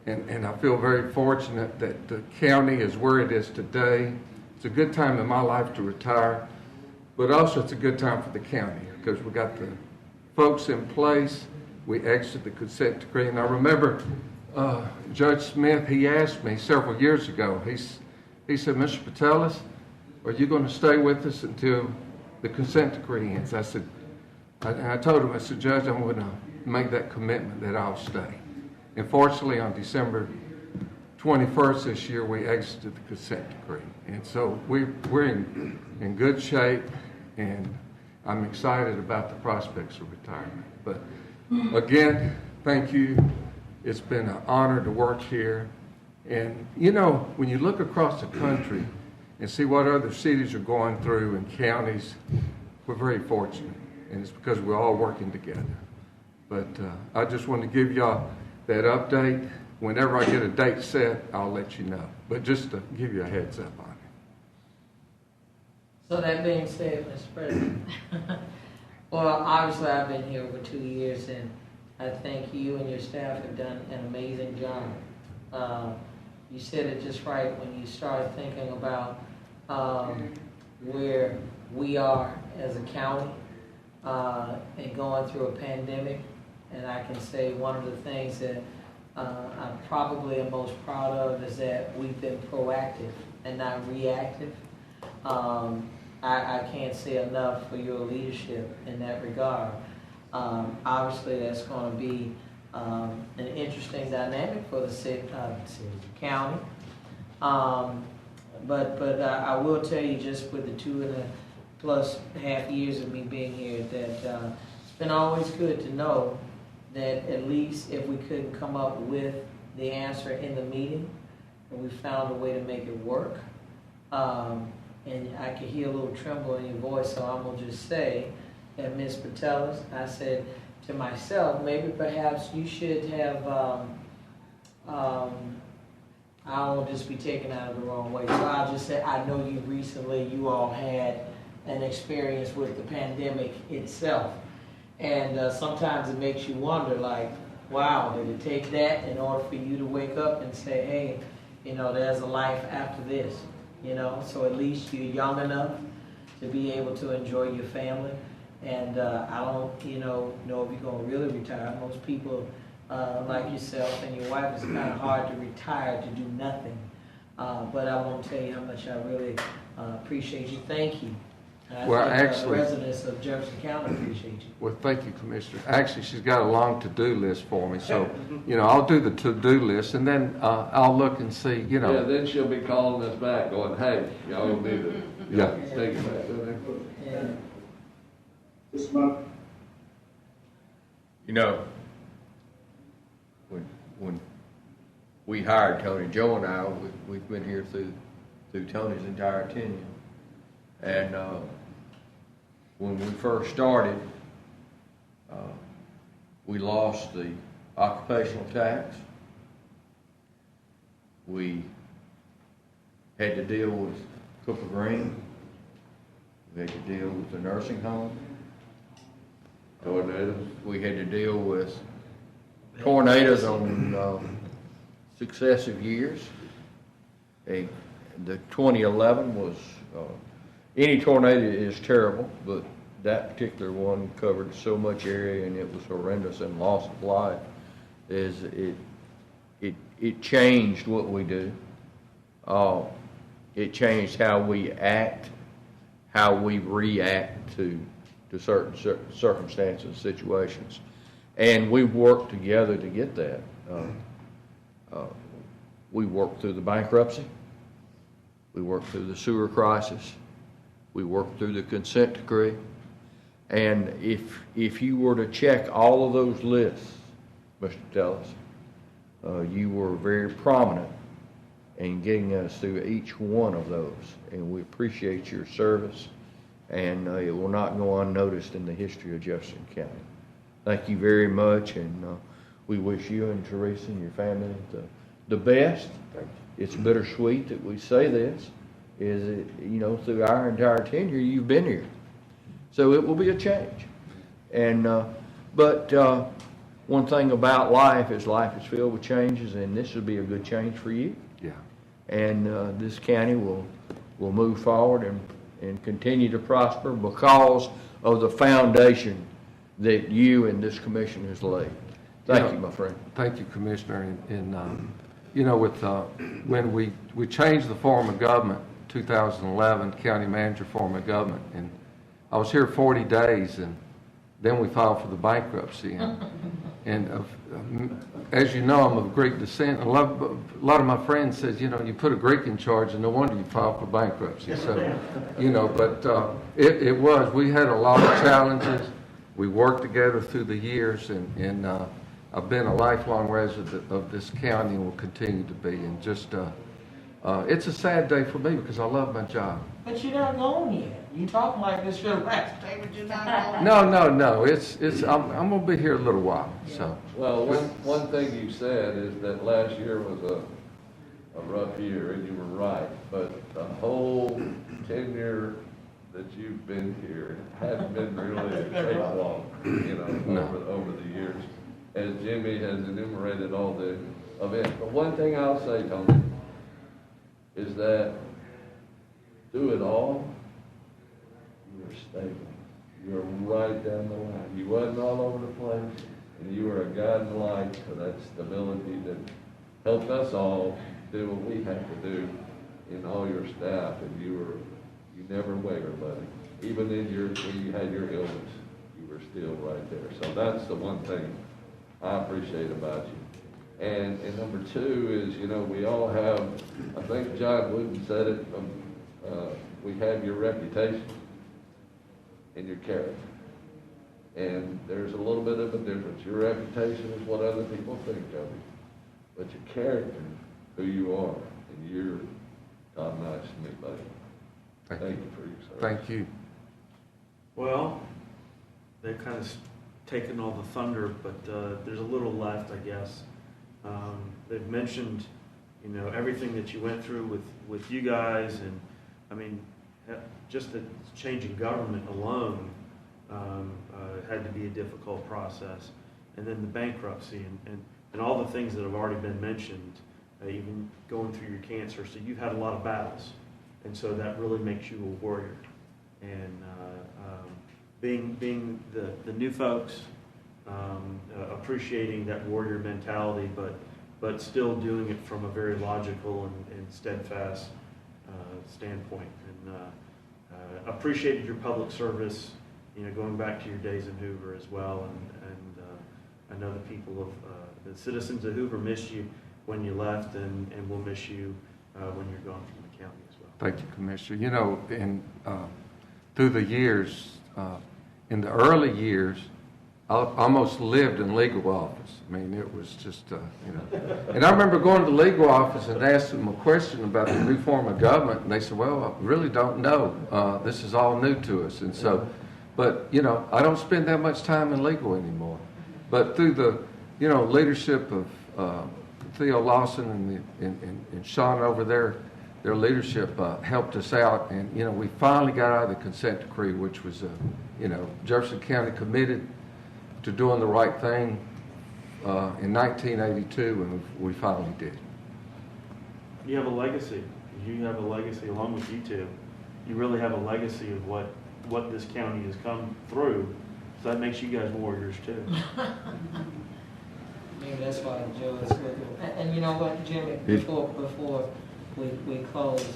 and I feel very fortunate that the county is where it is today. It's a good time in my life to retire, but also it's a good time for the county because we got the folks in place. We exited the consent decree, and I remember Judge Smith, he asked me several years ago, he said, Mr. Patelis, are you going to stay with us until the consent decree ends? I said, I told him, I said, Judge, I'm going to make that commitment that I'll stay. Unfortunately, on December 21st this year, we exited the consent decree. And so we're in good shape, and I'm excited about the prospects of retirement. But again, thank you. It's been an honor to work here. And you know, when you look across the country and see what other cities are going through and counties, we're very fortunate. And it's because we're all working together. But I just want to give y'all that update. Whenever I get a date set, I'll let you know. But just to give you a heads up on it. So that being said, Mr. President, well, obviously I've been here over 2 years, and I think you and your staff have done an amazing job. You said it just right when you started thinking about where we are as a county and going through a pandemic. And I can say one of the things that I probably am most proud of is that we've been proactive and not reactive. I can't say enough for your leadership in that regard. Obviously, that's going to be an interesting dynamic for the city, county. But I will tell you, just with the 2.5 years of me being here, that it's been always good to know that at least if we couldn't come up with the answer in the meeting, and we found a way to make it work. And I could hear a little tremble in your voice, so I'm going to just say that Ms. Patelis, I said to myself, maybe perhaps you should have, I don't want to just be taken out of the wrong way. So I'll just say, I know you all had an experience with the pandemic itself. And sometimes it makes you wonder, like, wow, did it take that in order for you to wake up and say, hey, you know, there's a life after this, you know? So at least you're young enough to be able to enjoy your family. And I don't, know if you're going to really retire. Most people, like yourself and your wife, it's kind of hard to retire to do nothing. But I won't tell you how much I really appreciate you. Thank you. Well, think, actually, the residents of Jefferson County appreciate you. Well, thank you, Commissioner. Actually, she's got a long to-do list for me, so I'll do the to-do list, and then I'll look and see. Yeah, then she'll be calling us back, going, "Hey, y'all need to take it back." Yeah. This month. When we hired Tony, Joe and I, we've been here through Tony's entire tenure, and when we first started, we lost the occupational tax. We had to deal with Cooper Green. We had to deal with the nursing home. Tornadoes. We had to deal with tornadoes on successive years. The 2011 was, any tornado is terrible, but that particular one covered so much area and it was horrendous, and loss of life it changed what we do. It changed how we act, how we react to certain circumstances, situations. And we've worked together to get that. We worked through the bankruptcy. We worked through the sewer crisis. We worked through the consent decree. And if you were to check all of those lists, Mr. Tellis, you were very prominent in getting us through each one of those. And we appreciate your service, and it will not go unnoticed in the history of Jefferson County. Thank you very much, and we wish you and Teresa and your family the best. It's bittersweet that we say this, is it, through our entire tenure, you've been here. So it will be a change. And, but one thing about life is filled with changes, and this will be a good change for you. Yeah. And this county will move forward and continue to prosper because of the foundation that you and this commission has laid. Thank you, my friend. Thank you, Commissioner. And with when we changed the form of government, 2011, county manager form of government, and I was here 40 days, and then we filed for the bankruptcy. And as you know, I'm of Greek descent. A lot of my friends says, you know, you put a Greek in charge, and no wonder you filed for bankruptcy. So, you know, but it was. We had a lot of challenges. We worked together through the years, and I've been a lifelong resident of this county and will continue to be. And just, it's a sad day for me because I love my job. But you're not going yet. You talking like this your last day, but you're not going. No. I'm gonna be here a little while. So. Well, one thing you said is that last year was a rough year, and you were right. But the whole tenure that you've been here hasn't been really a cakewalk, you know, over the years, as Jimmy has enumerated all the events. But one thing I'll say, Tony, is that through it all, you were stable. You were right down the line. You wasn't all over the place, and you were a guiding light for that stability that helped us all do what we had to do in all your staff, and you never wavered, buddy. Even when you had your illness, you were still right there. So that's the one thing I appreciate about you. And number two is, you know, we all have, I think John Wooden said it, we have your reputation and your character. And there's a little bit of a difference. Your reputation is what other people think of you. But your character, who you are, and you're top-notch to me, buddy. Thank you for your service. Thank you. Well, they've kind of taken all the thunder, but there's a little left, I guess. They've mentioned, you know, everything that you went through with you guys, and I mean, just the change in government alone had to be a difficult process, and then the bankruptcy and all the things that have already been mentioned, even going through your cancer. So you've had a lot of battles, and so that really makes you a warrior. And being the new folks, appreciating that warrior mentality, but still doing it from a very logical and steadfast standpoint. And appreciated your public service, you know, going back to your days in Hoover as well. And I know the people of the citizens of Hoover missed you when you left, and will miss you when you're gone from the county as well. Thank you, Commissioner. You know, through the years, in the early years, I almost lived in legal office. I mean, it was just, you know. And I remember going to the legal office and asking them a question about the new form of government, and they said, well, I really don't know. This is all new to us. And so, but, you know, I don't spend that much time in legal anymore. But through the, you know, leadership of Theo Lawson and Sean over there, their leadership helped us out. And, you know, we finally got out of the consent decree, which was, you know, Jefferson County committed to doing the right thing in 1982, and we finally did. You have a legacy. You have a legacy along with you two. You really have a legacy of what this county has come through. So that makes you guys warriors too. Maybe that's why Joe is looking. And you know what, Jimmy, before we close,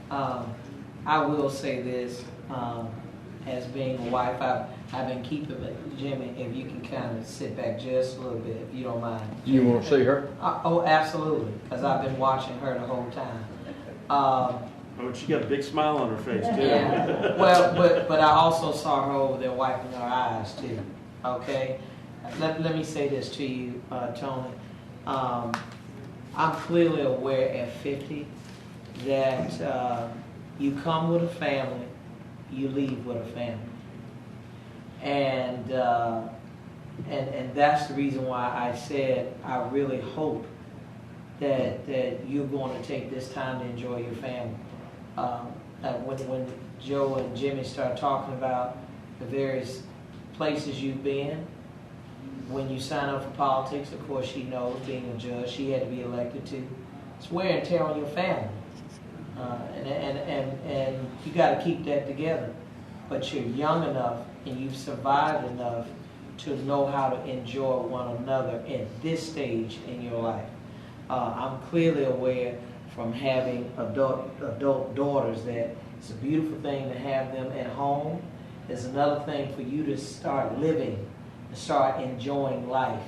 I will say this, as being a wife, I've been keeping it. Jimmy, if you can kind of sit back just a little bit, if you don't mind. You want to see her? Oh, absolutely, because I've been watching her the whole time. Oh, she got a big smile on her face too. Yeah. Well, but I also saw her over there wiping her eyes too. Okay. Let me say this to you, Tony. I'm clearly aware at 50 that you come with a family, you leave with a family, and that's the reason why I said I really hope that you're going to take this time to enjoy your family. When Joe and Jimmy start talking about the various places you've been, when you sign up for politics, of course she knows, being a judge, she had to be elected to. It's wear and tear on your family. And you got to keep that together. But you're young enough and you've survived enough to know how to enjoy one another at this stage in your life. I'm clearly aware from having adult daughters that it's a beautiful thing to have them at home. It's another thing for you to start living and start enjoying life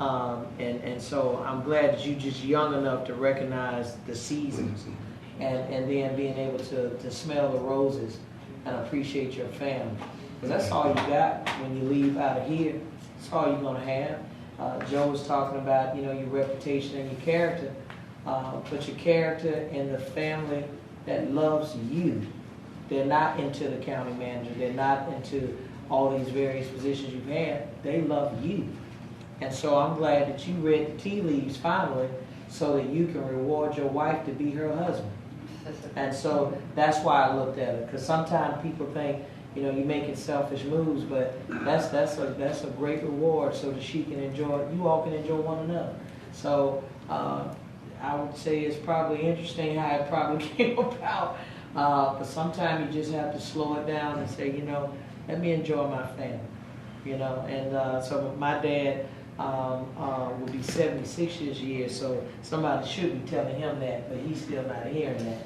And so I'm glad that you're just young enough to recognize the seasons and then being able to smell the roses and appreciate your family. Because that's all you got when you leave out of here. That's all you're going to have. Joe was talking about, your reputation and your character. But your character and the family that loves you, they're not into the county manager. They're not into all these various positions you've had. They love you. And so I'm glad that you read the tea leaves finally so that you can reward your wife to be her husband. And so that's why I looked at it. Because sometimes people think, you're making selfish moves, but that's a great reward so that she can enjoy, you all can enjoy one another. So I would say it's probably interesting how it probably came about. But sometimes you just have to slow it down and say, let me enjoy my family. And so my dad will be 76 this year, so somebody should be telling him that, but he's still not hearing that.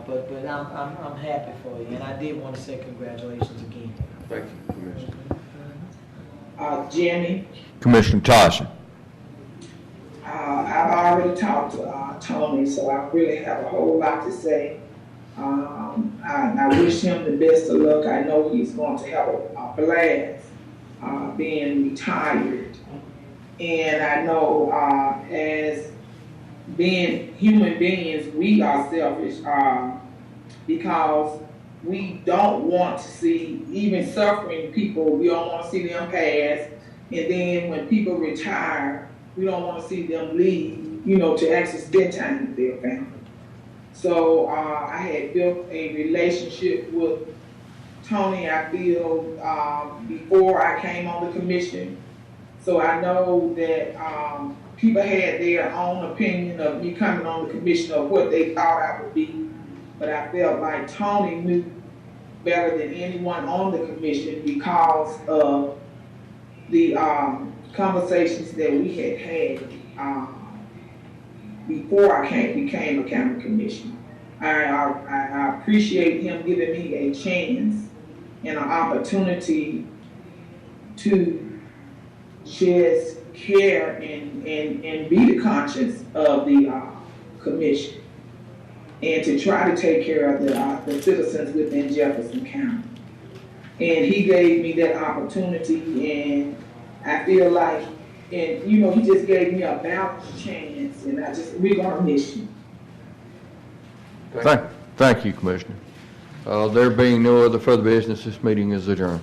But I'm happy for you, and I did want to say congratulations again. Thank you, Commissioner. Jimmy, Commissioner Tyson. I've already talked to Tony, so I really have a whole lot to say. I wish him the best of luck. I know he's going to have a blast being retired. And I know as being human beings, we are selfish because we don't want to see even suffering people. We don't want to see them pass. And then when people retire, we don't want to see them leave, to actually spend time with their family. So I had built a relationship with Tony, I feel, before I came on the commission. So I know that people had their own opinion of me coming on the commission of what they thought I would be. But I felt like Tony knew better than anyone on the commission because of the conversations that we had before I became a county commissioner. I appreciate him giving me a chance and an opportunity to just care and be the conscience of the commission and to try to take care of the citizens within Jefferson County. And he gave me that opportunity, and I feel like, he just gave me a balanced chance, and we're gonna miss you. Thank you, Commissioner. There being no other further business, this meeting is adjourned.